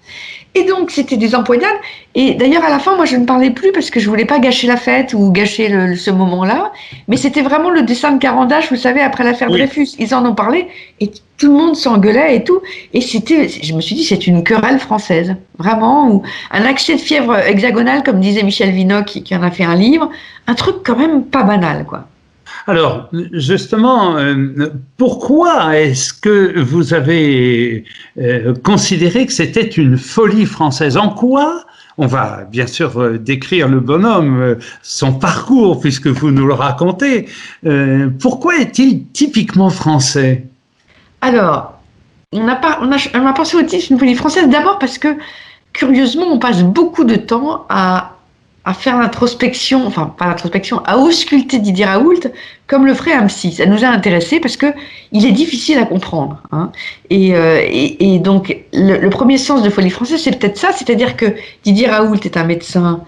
Et donc, c'était des empoignades. Et d'ailleurs, à la fin, moi, je ne parlais plus parce que je voulais pas gâcher la fête ou gâcher ce moment-là. Mais c'était vraiment le dessin de Carandache, vous savez, après l'affaire Dreyfus. Ils en ont parlé et tout le monde s'engueulait et tout. Et je me suis dit, c'est une querelle française. Vraiment, ou un accès de fièvre hexagonale, comme disait Michel Vinocq, qui en a fait un livre. Un truc quand même pas banal, quoi. Alors, justement, pourquoi est-ce que vous avez considéré que c'était une folie française? En quoi? On va bien sûr décrire le bonhomme, son parcours, puisque vous nous le racontez. Pourquoi est-il typiquement français? Alors, on a pensé au titre une folie française d'abord parce que, curieusement, on passe beaucoup de temps à faire l'introspection, enfin pas l'introspection, à ausculter Didier Raoult comme le ferait un psy. Ça nous a intéressés parce que il est difficile à comprendre. Hein. Et donc le premier sens de folie française, c'est peut-être ça, c'est-à-dire que Didier Raoult est un médecin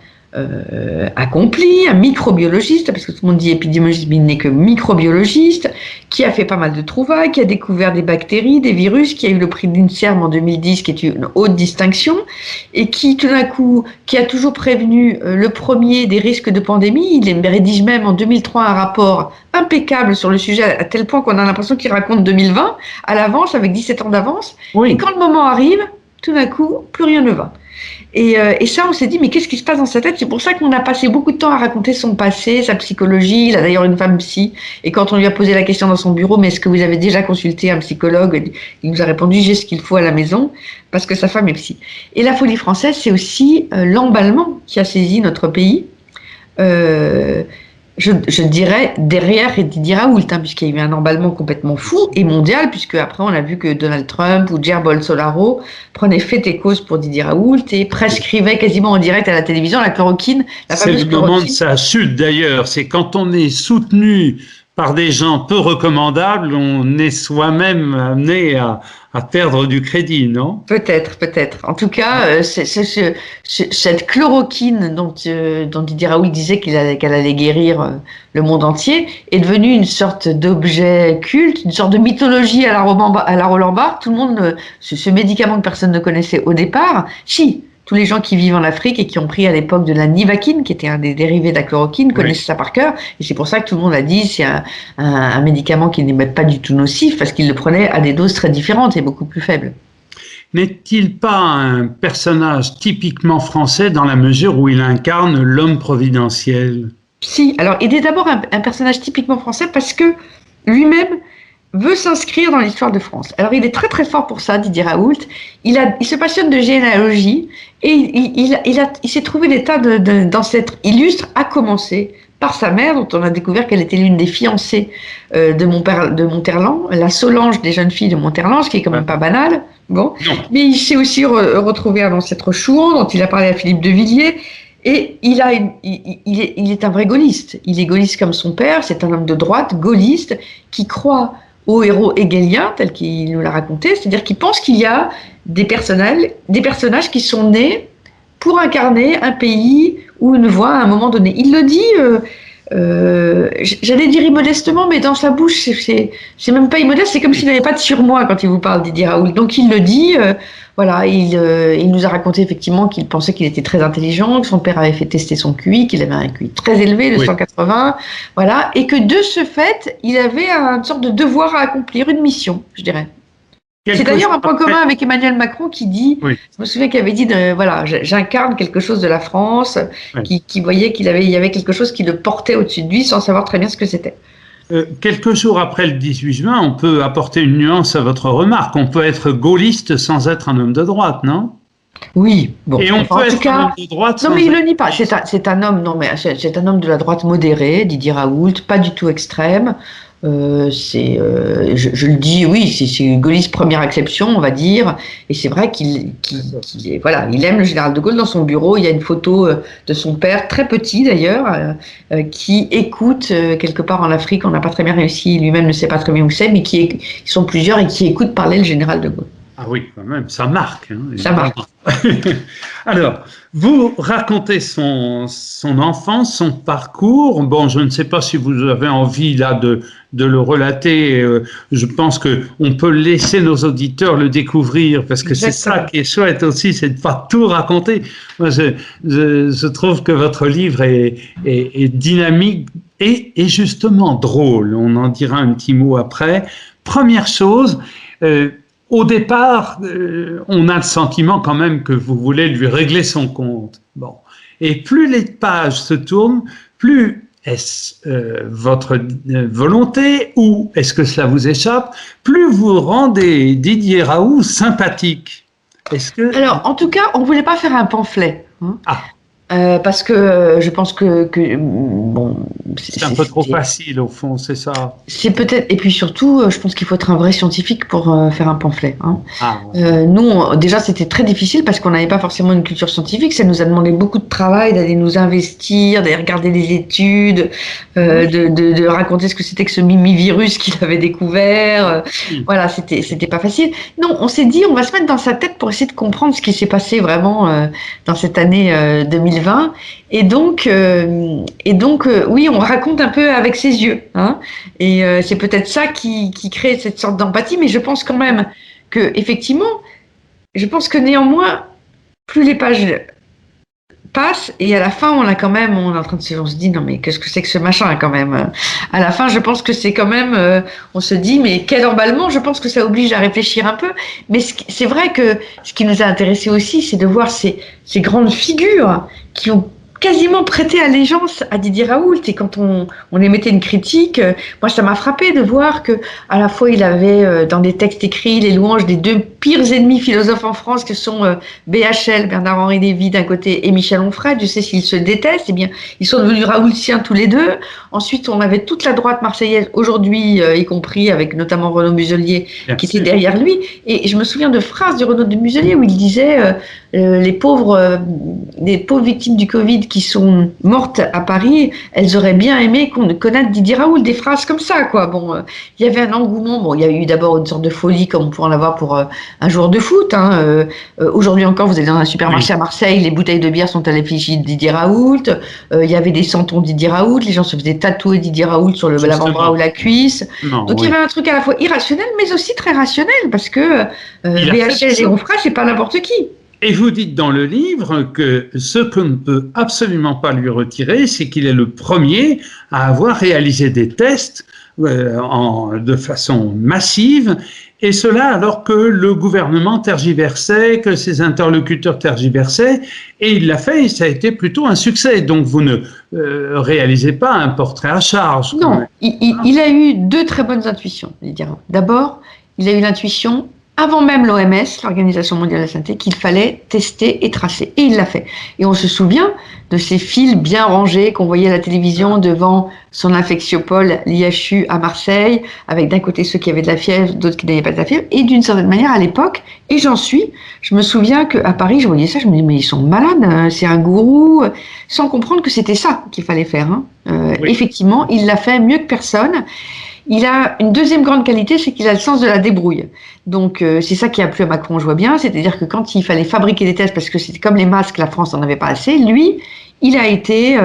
accompli, un microbiologiste, parce que tout le monde dit épidémiologiste, mais il n'est que microbiologiste, qui a fait pas mal de trouvailles, qui a découvert des bactéries, des virus, qui a eu le prix d'INSERM en 2010, qui est une haute distinction, et qui tout d'un coup, qui a toujours prévenu le premier des risques de pandémie. Il rédige même en 2003 un rapport impeccable sur le sujet, à tel point qu'on a l'impression qu'il raconte 2020 à l'avance, avec 17 ans d'avance. Oui. Et quand le moment arrive, tout d'un coup, plus rien ne va. Et ça, on s'est dit, mais qu'est-ce qui se passe dans sa tête? C'est pour ça qu'on a passé beaucoup de temps à raconter son passé, sa psychologie. Il a d'ailleurs une femme psy. Et quand on lui a posé la question dans son bureau, mais est-ce que vous avez déjà consulté un psychologue? Il nous a répondu, j'ai ce qu'il faut à la maison, parce que sa femme est psy. Et la folie française, c'est aussi l'emballement qui a saisi notre pays. Je dirais derrière Didier Raoult, hein, puisqu'il y a eu un emballement complètement fou et mondial, puisque après on a vu que Donald Trump ou Jair Bolsonaro prenaient fait et cause pour Didier Raoult et prescrivaient quasiment en direct à la télévision la chloroquine. C'est le moment de sa chute d'ailleurs, c'est quand on est soutenu par des gens peu recommandables, on est soi-même amené à perdre du crédit, non? Peut-être. En tout cas, cette chloroquine dont Didier Raoult disait qu'elle allait guérir le monde entier est devenue une sorte d'objet culte, une sorte de mythologie à la Roland Barthes. Tout le monde, ce médicament que personne ne connaissait au départ, tous les gens qui vivent en Afrique et qui ont pris à l'époque de la nivaquine, qui était un des dérivés de la chloroquine, connaissent ça par cœur. Et c'est pour ça que tout le monde a dit c'est un médicament qui n'est pas du tout nocif, parce qu'ils le prenaient à des doses très différentes et beaucoup plus faibles. N'est-il pas un personnage typiquement français dans la mesure où il incarne l'homme providentiel? Si, alors il est d'abord un personnage typiquement français parce que lui-même veut s'inscrire dans l'histoire de France. Alors il est très très fort pour ça, Didier Raoult. Il se passionne de généalogie et il s'est trouvé des tas d'ancêtres illustres, à commencer par sa mère, dont on a découvert qu'elle était l'une des fiancées de Monterland, la Solange des jeunes filles de Monterland, ce qui est quand même pas banal. Bon, mais il s'est aussi retrouvé un ancêtre Chouan, dont il a parlé à Philippe de Villiers. Et il est un vrai gaulliste. Il est gaulliste comme son père. C'est un homme de droite, gaulliste, qui croit au héros hegelien, tel qu'il nous l'a raconté, c'est-à-dire qu'il pense qu'il y a des personnages qui sont nés pour incarner un pays ou une voie à un moment donné. Il le dit, j'allais dire immodestement, mais dans sa bouche, c'est même pas immodeste, c'est comme s'il n'avait pas de surmoi quand il vous parle, Didier Raoult. Donc il le dit, voilà, il nous a raconté effectivement qu'il pensait qu'il était très intelligent, que son père avait fait tester son QI, qu'il avait un QI très élevé, de 180, voilà, et que de ce fait, il avait une sorte de devoir à accomplir, une mission, je dirais. C'est d'ailleurs un point commun avec Emmanuel Macron qui dit, je me souviens qu'il avait dit, voilà, j'incarne quelque chose de la France, qui voyait qu'il y avait quelque chose qui le portait au-dessus de lui sans savoir très bien ce que c'était. quelques jours après le 18 juin, on peut apporter une nuance à votre remarque. On peut être gaulliste sans être un homme de droite, non? Oui, bon. Et on Enfin, peut en tout être cas, un homme de droite non, sans mais il être... le nie pas. C'est un homme, non, mais c'est un homme de la droite modérée, Didier Raoult, pas du tout extrême. Je le dis, oui, c'est gaulliste première acception, on va dire. Et c'est vrai voilà, il aime le général de Gaulle dans son bureau. Il y a une photo de son père, très petit d'ailleurs, qui écoute quelque part en Afrique. On n'a pas très bien réussi, lui-même ne sait pas très bien où c'est, mais ils sont plusieurs et qui écoutent parler le général de Gaulle. Ah oui, quand même, ça marque. Hein, Ça marque. Alors, vous racontez son enfance, son parcours. Bon, je ne sais pas si vous avez envie là de le relater. Je pense que on peut laisser nos auditeurs le découvrir parce que c'est ça qui est chouette aussi, c'est de pas tout raconter. Moi, je trouve que votre livre est dynamique et justement drôle. On en dira un petit mot après. Première chose. Au départ, on a le sentiment quand même que vous voulez lui régler son compte. Bon. Et plus les pages se tournent, plus est-ce votre volonté ou est-ce que cela vous échappe, plus vous rendez Didier Raoult sympathique. Alors, en tout cas, on ne voulait pas faire un pamphlet. Hein. Ah. Parce que je pense que bon, c'est un peu trop facile au fond, c'est ça. C'est peut-être, et puis surtout, je pense qu'il faut être un vrai scientifique pour faire un pamphlet. Hein. Ah, ouais. Nous, déjà, c'était très difficile parce qu'on n'avait pas forcément une culture scientifique. Ça nous a demandé beaucoup de travail, d'aller nous investir, d'aller regarder des études, de raconter ce que c'était que ce mimi-virus qu'il avait découvert. Voilà, c'était pas facile. Non, on s'est dit, on va se mettre dans sa tête pour essayer de comprendre ce qui s'est passé vraiment dans cette année 2020. Et donc, oui, on raconte un peu avec ses yeux. Hein, et c'est peut-être ça qui crée cette sorte d'empathie. Mais je pense quand même que, effectivement, je pense que néanmoins, plus les pages passent, et à la fin, on est en train de on se dit, non mais qu'est-ce que c'est que ce machin quand même. À la fin, je pense que c'est quand même, on se dit, mais quel emballement. Je pense que ça oblige à réfléchir un peu. Mais c'est vrai que ce qui nous a intéressé aussi, c'est de voir ces grandes figures qui ont quasiment prêté allégeance à Didier Raoult. Et quand on émettait une critique, moi ça m'a frappé de voir que à la fois il avait dans des textes écrits les louanges des deux pires ennemis philosophes en France que sont BHL, Bernard-Henri Lévy d'un côté et Michel Onfray. Dieu sait s'ils se détestent, eh bien ils sont devenus raoultiens tous les deux. Ensuite on avait toute la droite marseillaise aujourd'hui, y compris avec notamment Renaud Muselier qui était derrière lui. Et je me souviens de phrases de Renaud de Muselier où il disait les pauvres victimes du Covid qui sont mortes à Paris, elles auraient bien aimé qu'on connaisse Didier Raoult, des phrases comme ça, quoi. Bon, il y avait un engouement. Bon, il y a eu d'abord une sorte de folie, comme on pourrait en avoir pour un joueur de foot. Hein. Aujourd'hui encore, vous allez dans un supermarché à Marseille, les bouteilles de bière sont à l'effigie de Didier Raoult. Il y avait des santons de Didier Raoult. Les gens se faisaient tatouer Didier Raoult sur l'avant-bras ou la cuisse. Donc il y avait un truc à la fois irrationnel, mais aussi très rationnel, parce que BHL et Onfray, c'est pas n'importe qui. Et vous dites dans le livre que ce qu'on ne peut absolument pas lui retirer, c'est qu'il est le premier à avoir réalisé des tests de façon massive, et cela alors que le gouvernement tergiversait, que ses interlocuteurs tergiversaient, et il l'a fait et ça a été plutôt un succès. Donc vous ne réalisez pas un portrait à charge. Non, il a eu deux très bonnes intuitions, je dirais. D'abord, il a eu l'intuition avant même l'OMS, l'Organisation mondiale de la santé, qu'il fallait tester et tracer. Et il l'a fait. Et on se souvient de ces files bien rangées qu'on voyait à la télévision devant son infectiopole, l'IHU à Marseille, avec d'un côté ceux qui avaient de la fièvre, d'autres qui n'avaient pas de la fièvre. Et d'une certaine manière, à l'époque, et je me souviens qu'à Paris, je voyais ça, je me disais, mais ils sont malades, c'est un gourou, sans comprendre que c'était ça qu'il fallait faire. Hein. Oui. Effectivement, il l'a fait mieux que personne. Il a une deuxième grande qualité, c'est qu'il a le sens de la débrouille. Donc, c'est ça qui a plu à Macron, je vois bien. C'est-à-dire que quand il fallait fabriquer des tests, parce que c'était comme les masques, la France n'en avait pas assez, lui, il a été,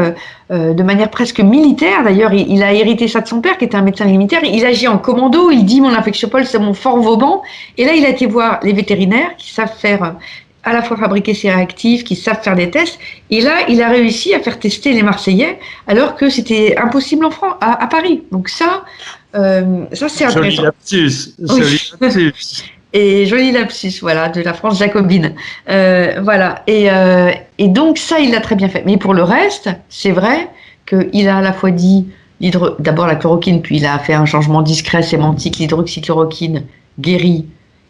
de manière presque militaire, d'ailleurs, il a hérité ça de son père, qui était un médecin militaire, il agit en commando, il dit, mon infectiopole, c'est mon Fort Vauban. Et là, il a été voir les vétérinaires, qui savent faire à la fois fabriquer ces réactifs, qui savent faire des tests. Et là, il a réussi à faire tester les Marseillais, alors que c'était impossible en France, à Paris. Donc ça c'est intéressant. Joli lapsus. Oui. Et joli lapsus, voilà, de la France jacobine. Voilà. Et donc ça, il l'a très bien fait. Mais pour le reste, c'est vrai qu'il a à la fois dit d'abord la chloroquine, puis il a fait un changement discret sémantique, l'hydroxychloroquine guérit.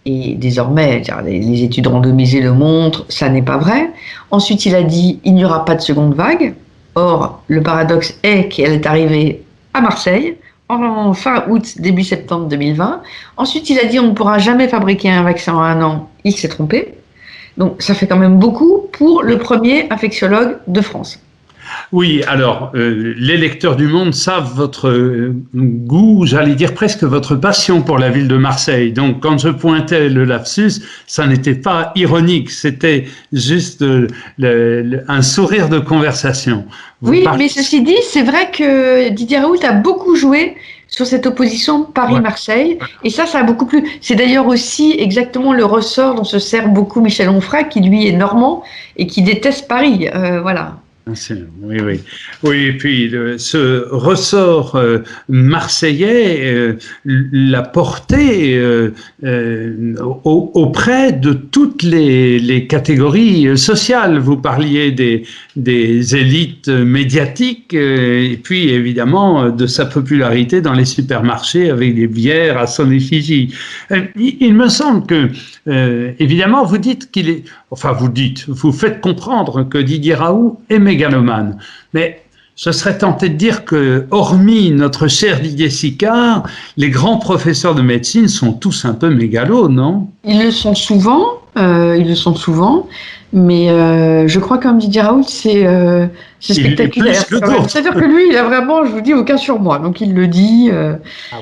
Et désormais, les études randomisées le montrent, ça n'est pas vrai. Ensuite, il a dit il n'y aura pas de seconde vague. Or, le paradoxe est qu'elle est arrivée à Marseille en fin août, début septembre 2020. Ensuite, il a dit on ne pourra jamais fabriquer un vaccin en un an. Il s'est trompé. Donc, ça fait quand même beaucoup pour le premier infectiologue de France. Oui, alors, les lecteurs du Monde savent votre goût, j'allais dire presque votre passion pour la ville de Marseille. Donc, quand je pointais le lapsus, ça n'était pas ironique, c'était juste un sourire de conversation. Mais ceci dit, c'est vrai que Didier Raoult a beaucoup joué sur cette opposition Paris-Marseille, et ça a beaucoup plu. C'est d'ailleurs aussi exactement le ressort dont se sert beaucoup Michel Onfray, qui lui est normand et qui déteste Paris. Voilà. Oui, et puis ce ressort marseillais l'a porté auprès de toutes les catégories sociales. Vous parliez des élites médiatiques et puis évidemment de sa popularité dans les supermarchés avec des bières à son effigie. Il me semble que, évidemment, vous dites vous faites comprendre que Didier Raoult est mégalomane. Mais je serais tenté de dire que, hormis notre cher Didier Sicard, les grands professeurs de médecine sont tous un peu mégalos, non? Ils le sont souvent, mais je crois comme Didier Raoult, c'est spectaculaire. C'est-à-dire que lui, il a vraiment, je vous dis, aucun surmoi. Donc il le dit.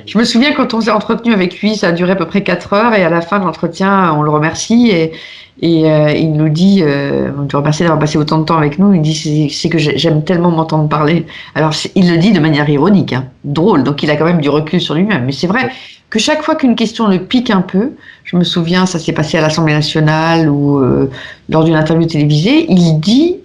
Je me souviens quand on s'est entretenu avec lui, ça a duré à peu près 4 heures, et à la fin de l'entretien, on le remercie et il nous dit, on te remercie d'avoir passé autant de temps avec nous. Il dit, c'est que j'aime tellement m'entendre parler. Alors il le dit de manière ironique, drôle. Donc il a quand même du recul sur lui-même. Mais c'est vrai que chaque fois qu'une question le pique un peu, je me souviens, ça s'est passé à l'Assemblée nationale ou lors d'une interview télévisée, il dit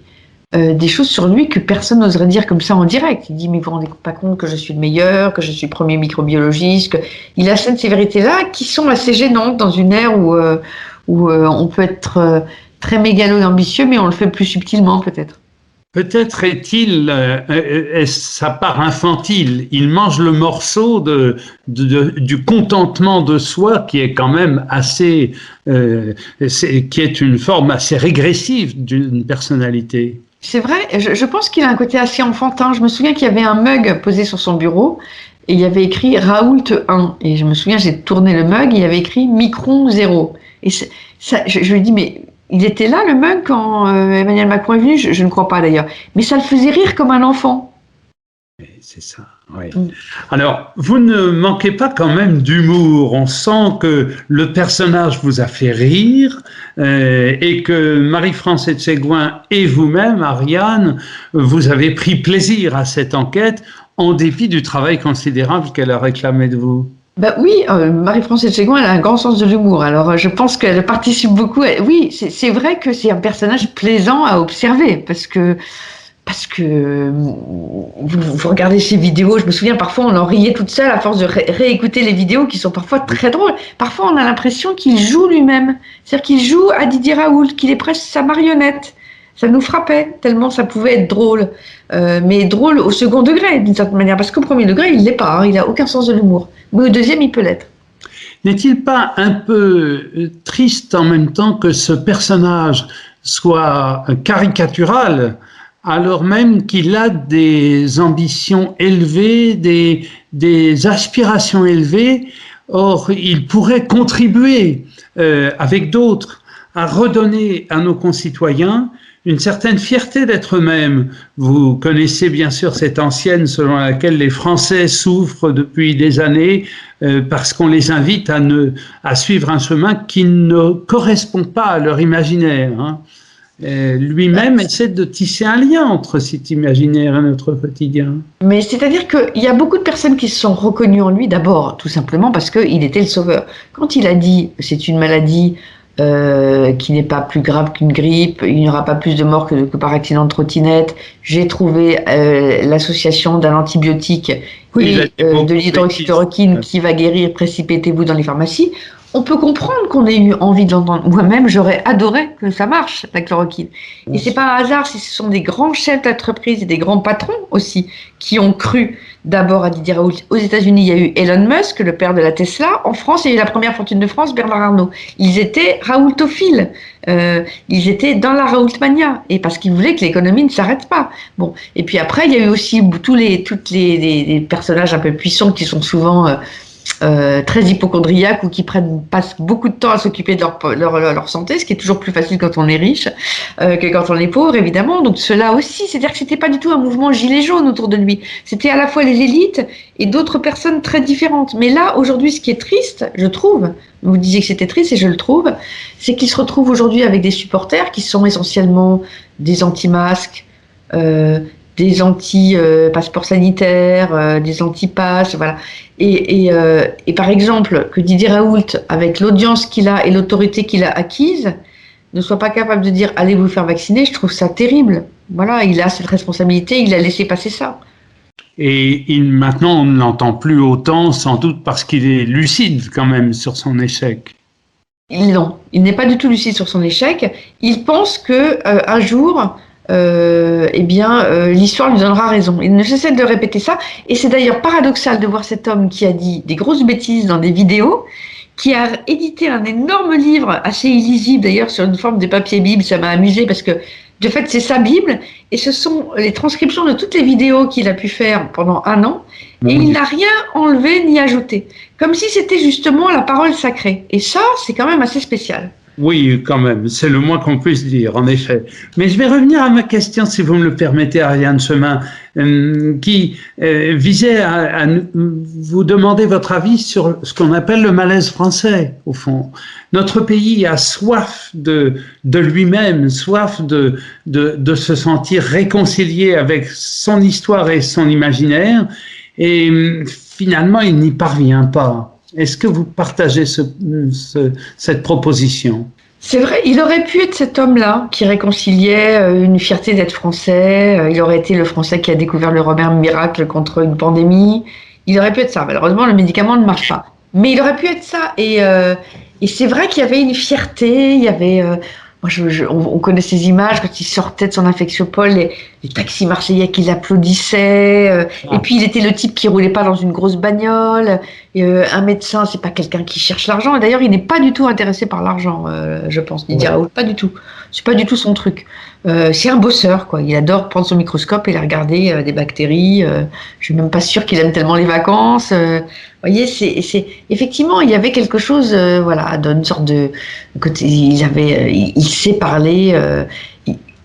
des choses sur lui que personne n'oserait dire comme ça en direct. Il dit, mais vous vous rendez pas compte que je suis le meilleur, que je suis le premier microbiologiste, il achète ces vérités-là qui sont assez gênantes dans une ère où on peut être très mégalo et ambitieux, mais on le fait plus subtilement peut-être. Peut-être est-il sa part infantile. Il mange le morceau du contentement de soi qui est quand même assez, qui est une forme assez régressive d'une personnalité. C'est vrai, je pense qu'il a un côté assez enfantin. Je me souviens qu'il y avait un mug posé sur son bureau et il y avait écrit Raoult 1. Et je me souviens, j'ai tourné le mug, il y avait écrit Micron 0. Et ça, je lui dis, mais il était là, le mug, quand Emmanuel Macron est venu, je ne crois pas d'ailleurs. Mais ça le faisait rire comme un enfant. C'est ça, oui. Alors, vous ne manquez pas quand même d'humour. On sent que le personnage vous a fait rire et que Marie-France Etchegouin et vous-même, Ariane, vous avez pris plaisir à cette enquête en dépit du travail considérable qu'elle a réclamé de vous. Oui, Marie-France Etchegouin, elle a un grand sens de l'humour. Alors, je pense qu'elle participe beaucoup. Oui, c'est vrai que c'est un personnage plaisant à observer parce que vous regardez ces vidéos, je me souviens parfois on en riait toute seule à force de réécouter les vidéos qui sont parfois très drôles. Parfois on a l'impression qu'il joue lui-même, c'est-à-dire qu'il joue à Didier Raoult, qu'il est presque sa marionnette. Ça nous frappait tellement ça pouvait être drôle, mais drôle au second degré d'une certaine manière, parce qu'au premier degré il l'est pas, il n'a aucun sens de l'humour, mais au deuxième il peut l'être. N'est-il pas un peu triste en même temps que ce personnage soit caricatural, alors même qu'il a des ambitions élevées, des aspirations élevées? Or, il pourrait contribuer avec d'autres à redonner à nos concitoyens une certaine fierté d'être eux-mêmes. Vous connaissez bien sûr cette ancienne selon laquelle les Français souffrent depuis des années parce qu'on les invite à suivre un chemin qui ne correspond pas à leur imaginaire, hein. Lui-même essaie de tisser un lien entre cet imaginaire et notre quotidien. Mais c'est-à-dire qu'il y a beaucoup de personnes qui se sont reconnues en lui, d'abord tout simplement parce qu'il était le sauveur. Quand il a dit « c'est une maladie qui n'est pas plus grave qu'une grippe, il n'y aura pas plus de morts que par accident de trottinette, j'ai trouvé l'association d'un antibiotique et de l'hydroxychloroquine qui va guérir, précipitez-vous dans les pharmacies », On peut comprendre qu'on ait eu envie de l'entendre. Moi-même, j'aurais adoré que ça marche, la chloroquine. Et c'est pas un hasard si ce sont des grands chefs d'entreprise et des grands patrons aussi qui ont cru d'abord à Didier Raoult. Aux États-Unis, il y a eu Elon Musk, le père de la Tesla. En France, il y a eu la première fortune de France, Bernard Arnault. Ils étaient raoultophiles. Ils étaient dans la Raoultmania. Et parce qu'ils voulaient que l'économie ne s'arrête pas. Bon. Et puis après, il y a eu aussi tous les personnages un peu puissants qui sont souvent très hypochondriaques ou qui passent beaucoup de temps à s'occuper de leur santé, ce qui est toujours plus facile quand on est riche que quand on est pauvre, évidemment. Donc cela aussi, c'est-à-dire que c'était pas du tout un mouvement gilet jaune autour de lui. C'était à la fois les élites et d'autres personnes très différentes. Mais là, aujourd'hui, ce qui est triste, je trouve, vous disiez que c'était triste et je le trouve, c'est qu'il se retrouve aujourd'hui avec des supporters qui sont essentiellement des anti-masques, des anti-passeports sanitaires, des anti-passes, voilà. Et par exemple, que Didier Raoult, avec l'audience qu'il a et l'autorité qu'il a acquise, ne soit pas capable de dire allez vous faire vacciner, je trouve ça terrible. Voilà, il a cette responsabilité, il a laissé passer ça. Et maintenant, on ne l'entend plus autant, sans doute parce qu'il est lucide quand même sur son échec. Non, il n'est pas du tout lucide sur son échec. Il pense que un jour, l'histoire lui donnera raison. Il ne cesse de répéter ça. Et c'est d'ailleurs paradoxal de voir cet homme qui a dit des grosses bêtises dans des vidéos, qui a édité un énorme livre, assez illisible d'ailleurs, sur une forme de papier Bible. Ça m'a amusé parce que, de fait, c'est sa Bible. Et ce sont les transcriptions de toutes les vidéos qu'il a pu faire pendant 1 an. Et il n'a rien enlevé ni ajouté. Comme si c'était justement la parole sacrée. Et ça, c'est quand même assez spécial. Oui, quand même, c'est le moins qu'on puisse dire, en effet. Mais je vais revenir à ma question, si vous me le permettez, Ariane Chemin, qui visait à vous demander votre avis sur ce qu'on appelle le malaise français, au fond. Notre pays a soif de lui-même, soif de se sentir réconcilié avec son histoire et son imaginaire, et finalement, il n'y parvient pas. Est-ce que vous partagez cette proposition? C'est vrai, il aurait pu être cet homme-là qui réconciliait une fierté d'être français. Il aurait été le Français qui a découvert le remède miracle contre une pandémie. Il aurait pu être ça. Malheureusement, le médicament ne marche pas. Mais il aurait pu être ça. Et c'est vrai qu'il y avait une fierté. Il y avait, on connaît ces images quand il sortait de son infectiopole, les taxis marseillais qui l'applaudissaient. Et puis il était le type qui roulait pas dans une grosse bagnole. Un médecin, c'est pas quelqu'un qui cherche l'argent. Et d'ailleurs, il n'est pas du tout intéressé par l'argent, je pense. Didier Raoult, pas du tout. C'est pas du tout son truc. C'est un bosseur, quoi. Il adore prendre son microscope et aller regarder des bactéries. Je suis même pas sûre qu'il aime tellement les vacances. Vous voyez, c'est effectivement, il y avait quelque chose, voilà, d'une sorte de côté. Il sait parler.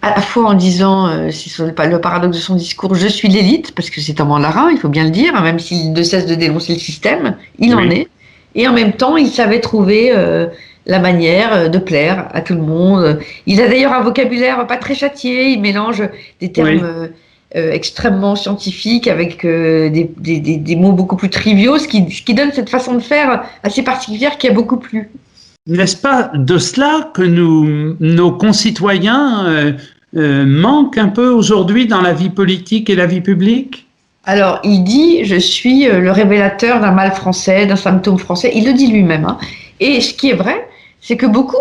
À la fois en disant, c'est pas le paradoxe de son discours, je suis l'élite, parce que c'est un mandarin, il faut bien le dire, hein, même s'il ne cesse de dénoncer le système, il en est. Et en même temps, il savait trouver la manière de plaire à tout le monde. Il a d'ailleurs un vocabulaire pas très châtié, il mélange des termes extrêmement scientifiques avec des mots beaucoup plus triviaux, ce qui donne cette façon de faire assez particulière qui a beaucoup plu. N'est-ce pas de cela que nos concitoyens manquent un peu aujourd'hui dans la vie politique et la vie publique? Alors, il dit « Je suis le révélateur d'un mal français, d'un symptôme français ». Il le dit lui-même. Hein. Et ce qui est vrai, c'est que beaucoup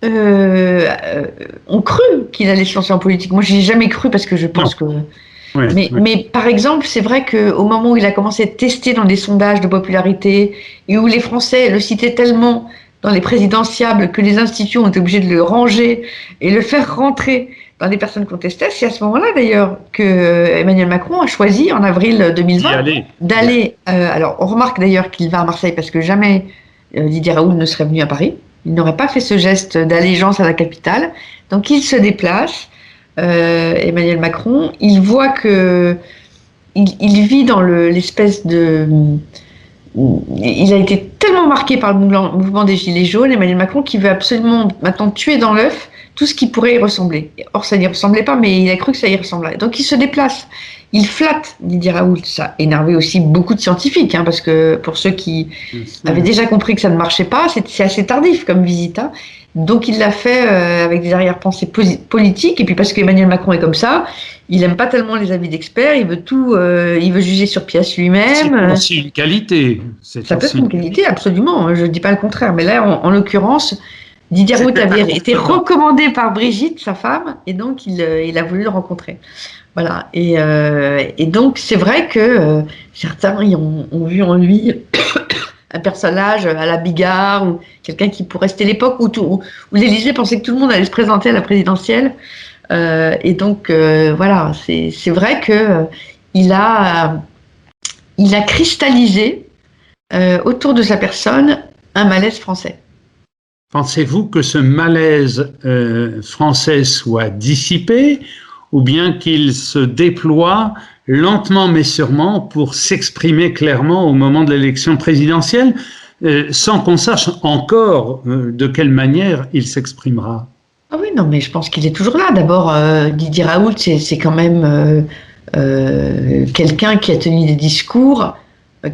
ont cru qu'il allait se lancer en politique. Moi, je n'y ai jamais cru parce que je pense que... Oui, mais par exemple, c'est vrai qu'au moment où il a commencé à tester dans des sondages de popularité et où les Français le citaient tellement dans les présidentiables que les institutions ont été obligées de le ranger et le faire rentrer dans les personnes contestées, c'est à ce moment-là d'ailleurs que Emmanuel Macron a choisi en avril 2020 d'aller. Alors on remarque d'ailleurs qu'il va à Marseille parce que jamais Didier Raoult ne serait venu à Paris. Il n'aurait pas fait ce geste d'allégeance à la capitale. Donc il se déplace, Emmanuel Macron. Il voit que il vit dans l'espèce de... Il a été tellement marqué par le mouvement des Gilets jaunes, Emmanuel Macron, qui veut absolument maintenant tuer dans l'œuf tout ce qui pourrait y ressembler. Or, ça n'y ressemblait pas, mais il a cru que ça y ressemblerait. Donc, il se déplace. Il flatte Didier Raoult. Ça a énervé aussi beaucoup de scientifiques, hein, parce que pour ceux qui avaient déjà compris que ça ne marchait pas, c'est assez tardif comme visite. Hein. Donc, il l'a fait avec des arrière-pensées politiques. Et puis, parce qu'Emmanuel Macron est comme ça, il n'aime pas tellement les avis d'experts. Il veut il veut juger sur pièce lui-même. C'est aussi une qualité. Ça peut être une qualité, absolument. Je ne dis pas le contraire. Mais là, en l'occurrence, Didier Raoult avait été recommandé par Brigitte, sa femme, et donc il a voulu le rencontrer. Voilà. Et donc, c'est vrai que certains ont vu en lui un personnage à la Bigard, ou quelqu'un qui pourrait rester l'époque où l'Élysée pensait que tout le monde allait se présenter à la présidentielle. Et donc, voilà, c'est vrai que il a cristallisé autour de sa personne un malaise français. Pensez-vous que ce malaise français soit dissipé, ou bien qu'il se déploie lentement mais sûrement pour s'exprimer clairement au moment de l'élection présidentielle, sans qu'on sache encore de quelle manière il s'exprimera? Ah oui, non, mais je pense qu'il est toujours là. D'abord, Didier Raoult, c'est quand même quelqu'un qui a tenu des discours,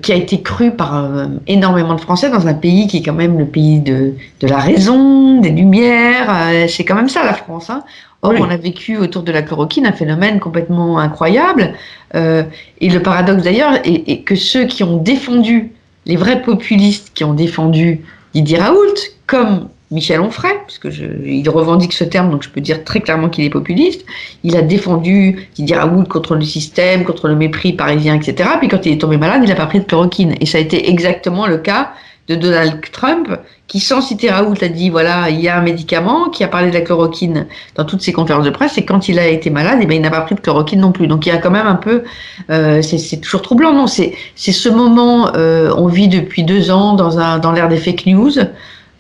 qui a été cru par énormément de Français dans un pays qui est quand même le pays de la raison, des lumières. C'est quand même ça, la France. Hein. Or, oui. On a vécu autour de la chloroquine un phénomène complètement incroyable. Et le paradoxe d'ailleurs est que ceux qui ont défendu, les vrais populistes qui ont défendu Didier Raoult, comme Michel Onfray, parce que il revendique ce terme, donc je peux dire très clairement qu'il est populiste. Il a défendu Didier Raoult contre le système, contre le mépris parisien, etc. Puis quand il est tombé malade, il n'a pas pris de chloroquine. Et ça a été exactement le cas de Donald Trump, qui sans citer Raoult a dit voilà, il y a un médicament, qui a parlé de la chloroquine dans toutes ses conférences de presse, et quand il a été malade, eh bien, il n'a pas pris de chloroquine non plus. Donc il y a quand même un peu, c'est toujours troublant, non, c'est ce moment, on vit depuis 2 ans dans l'ère des fake news,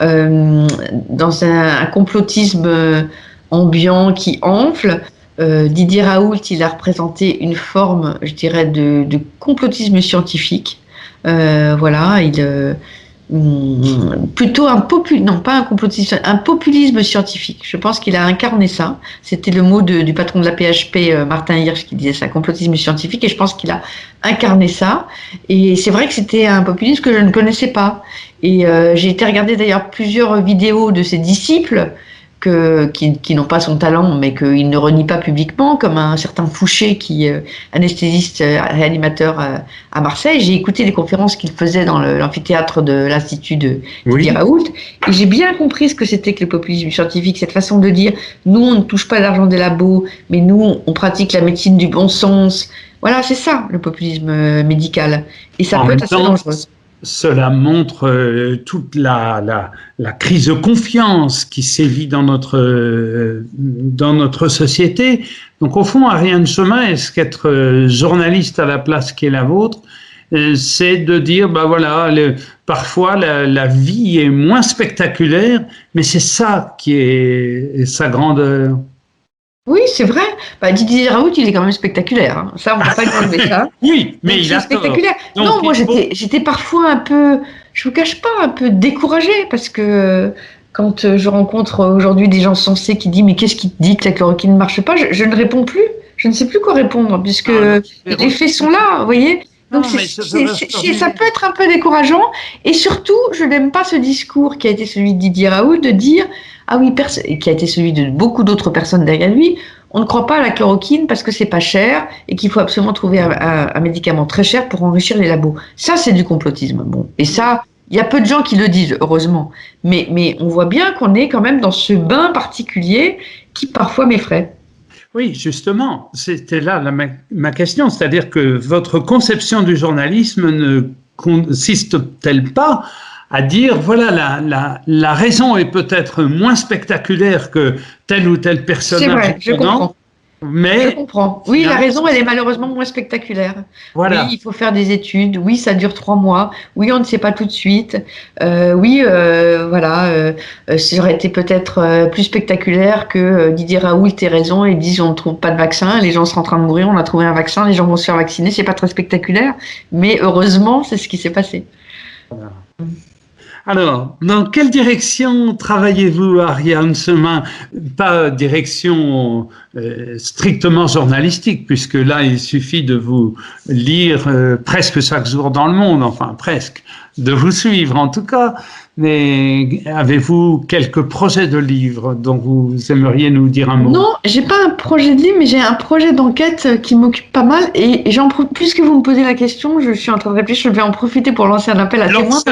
dans un complotisme ambiant qui enfle. Didier Raoult, il a représenté une forme, je dirais, de complotisme scientifique. Voilà, plutôt non pas un complotisme, un populisme scientifique. Je pense qu'il a incarné ça. C'était le mot du patron de la PHP, Martin Hirsch, qui disait ça, complotisme scientifique, et je pense qu'il a incarné ça. Et c'est vrai que c'était un populisme que je ne connaissais pas. Et j'ai été regarder d'ailleurs plusieurs vidéos de ses disciples qui n'ont pas son talent, mais qu'il ne renie pas publiquement, comme un certain Fouché, qui anesthésiste, réanimateur à Marseille. J'ai écouté les conférences qu'il faisait dans l'amphithéâtre de l'Institut de Didier Raoult, et j'ai bien compris ce que c'était que le populisme scientifique, cette façon de dire « nous, on ne touche pas l'argent des labos, mais nous, on pratique la médecine du bon sens ». Voilà, c'est ça, le populisme médical. Et ça peut être assez dangereux. Cela montre toute la crise de confiance qui sévit dans notre société. Donc, au fond, Ariane Chemin, est-ce qu'être journaliste à la place qui est la vôtre, c'est de dire, bah voilà, parfois la vie est moins spectaculaire, mais c'est ça qui est sa grandeur. Oui, c'est vrai. Bah, Didier Raoult, il est quand même spectaculaire. Hein. Ça, on ne va pas enlever ça. Oui, mais il est spectaculaire. Donc, non, moi, j'étais parfois un peu, je vous cache pas, un peu découragée, parce que quand je rencontre aujourd'hui des gens sensés qui disent mais qu'est-ce qui te dit que la chloroquine ne marche pas, je ne réponds plus. Je ne sais plus quoi répondre, puisque les faits sont là, vous voyez. Donc, ça peut être un peu décourageant. Et surtout, je n'aime pas ce discours qui a été celui de Didier Raoult de dire ah oui, qui a été celui de beaucoup d'autres personnes derrière lui, on ne croit pas à la chloroquine parce que c'est pas cher et qu'il faut absolument trouver un médicament très cher pour enrichir les labos. Ça, c'est du complotisme. Bon, et ça, il y a peu de gens qui le disent, heureusement. Mais on voit bien qu'on est quand même dans ce bain particulier qui parfois m'effraie. Oui, justement, c'était là ma question, c'est-à-dire que votre conception du journalisme ne consiste-t-elle pas à dire, voilà, la raison est peut-être moins spectaculaire que tel ou tel personnage. C'est vrai, je comprends. Mais je comprends. Oui, la raison, elle est malheureusement moins spectaculaire. Voilà. Oui, il faut faire des études. Oui, ça dure 3 mois. Oui, on ne sait pas tout de suite. Voilà. Ça aurait été peut-être plus spectaculaire que Didier Raoult ait raison et dise on ne trouve pas de vaccin, les gens sont en train de mourir, on a trouvé un vaccin, les gens vont se faire vacciner. C'est pas très spectaculaire, mais heureusement, c'est ce qui s'est passé. Voilà. Alors, dans quelle direction travaillez-vous, Ariane Semin? Pas direction strictement journalistique, puisque là, il suffit de vous lire presque chaque jour dans le monde, enfin presque, de vous suivre en tout cas. Mais avez-vous quelques projets de livres dont vous aimeriez nous dire un mot? Non, j'ai pas un projet de livre, mais j'ai un projet d'enquête qui m'occupe pas mal. Et puisque vous me posez la question, je suis en train de réfléchir, je vais en profiter pour lancer un appel à témoins.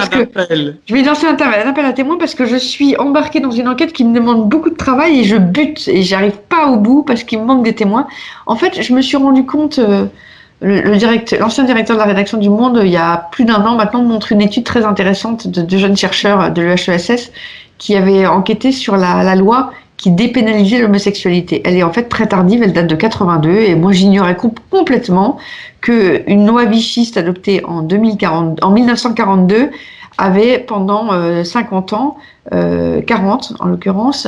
Je vais lancer un appel à témoins parce que je suis embarquée dans une enquête qui me demande beaucoup de travail et je bute et j'arrive pas au bout parce qu'il me manque des témoins. En fait, je me suis rendu compte, l'ancien directeur de la rédaction du Monde, il y a plus d'un an maintenant, montre une étude très intéressante de deux jeunes chercheurs de l'EHESS qui avaient enquêté sur la loi qui dépénalisait l'homosexualité. Elle est en fait très tardive, elle date de 82, et moi j'ignorais complètement qu'une loi vichiste adoptée en 1942 avait pendant 50 ans, 40 en l'occurrence,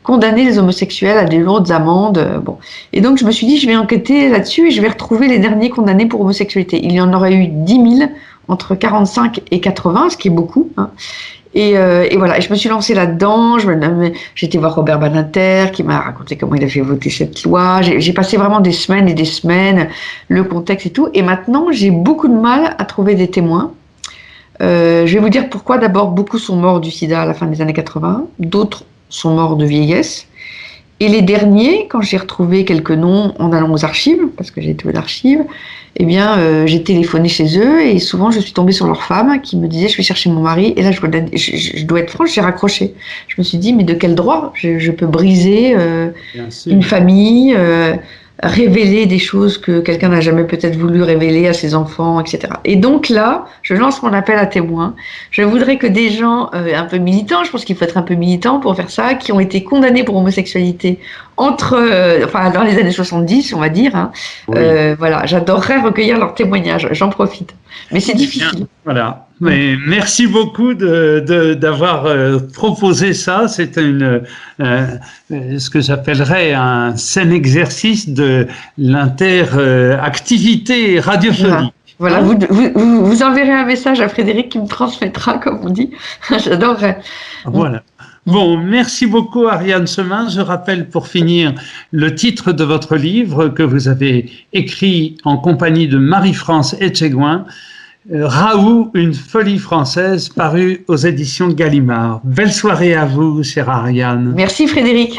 condamné les homosexuels à des lourdes amendes. Bon. Et donc je me suis dit, je vais enquêter là-dessus et je vais retrouver les derniers condamnés pour homosexualité. Il y en aurait eu 10 000 entre 45 et 80, ce qui est beaucoup. Hein. Et voilà, et je me suis lancée là-dedans. J'ai été voir Robert Badinter qui m'a raconté comment il a fait voter cette loi. J'ai passé vraiment des semaines et des semaines, le contexte et tout. Et maintenant, j'ai beaucoup de mal à trouver des témoins. Je vais vous dire pourquoi. D'abord, beaucoup sont morts du sida à la fin des années 80. D'autres sont morts de vieillesse. Et les derniers, quand j'ai retrouvé quelques noms en allant aux archives, parce que j'ai été aux archives, eh bien, j'ai téléphoné chez eux et souvent je suis tombée sur leur femme qui me disait je vais chercher mon mari. Et là, je dois être franche, j'ai raccroché. Je me suis dit mais de quel droit je peux briser une famille, révéler des choses que quelqu'un n'a jamais peut-être voulu révéler à ses enfants, etc. Et donc là, je lance mon appel à témoins. Je voudrais que des gens un peu militants, je pense qu'il faut être un peu militant pour faire ça, qui ont été condamnés pour homosexualité dans les années 70, on va dire. Hein. Oui. Voilà, j'adorerais recueillir leurs témoignages, j'en profite. Mais c'est difficile. Bien, voilà. Mais merci beaucoup d'avoir proposé ça. C'est ce que j'appellerais un sain exercice de l'interactivité radiophonique. Voilà, vous enverrez un message à Frédéric qui me transmettra, comme on dit. J'adorerais. Voilà. Bon, merci beaucoup Ariane Semin. Je rappelle pour finir le titre de votre livre que vous avez écrit en compagnie de Marie-France Etchegoin, Raoult, une folie française, paru aux éditions Gallimard. Belle soirée à vous, chère Ariane. Merci Frédéric.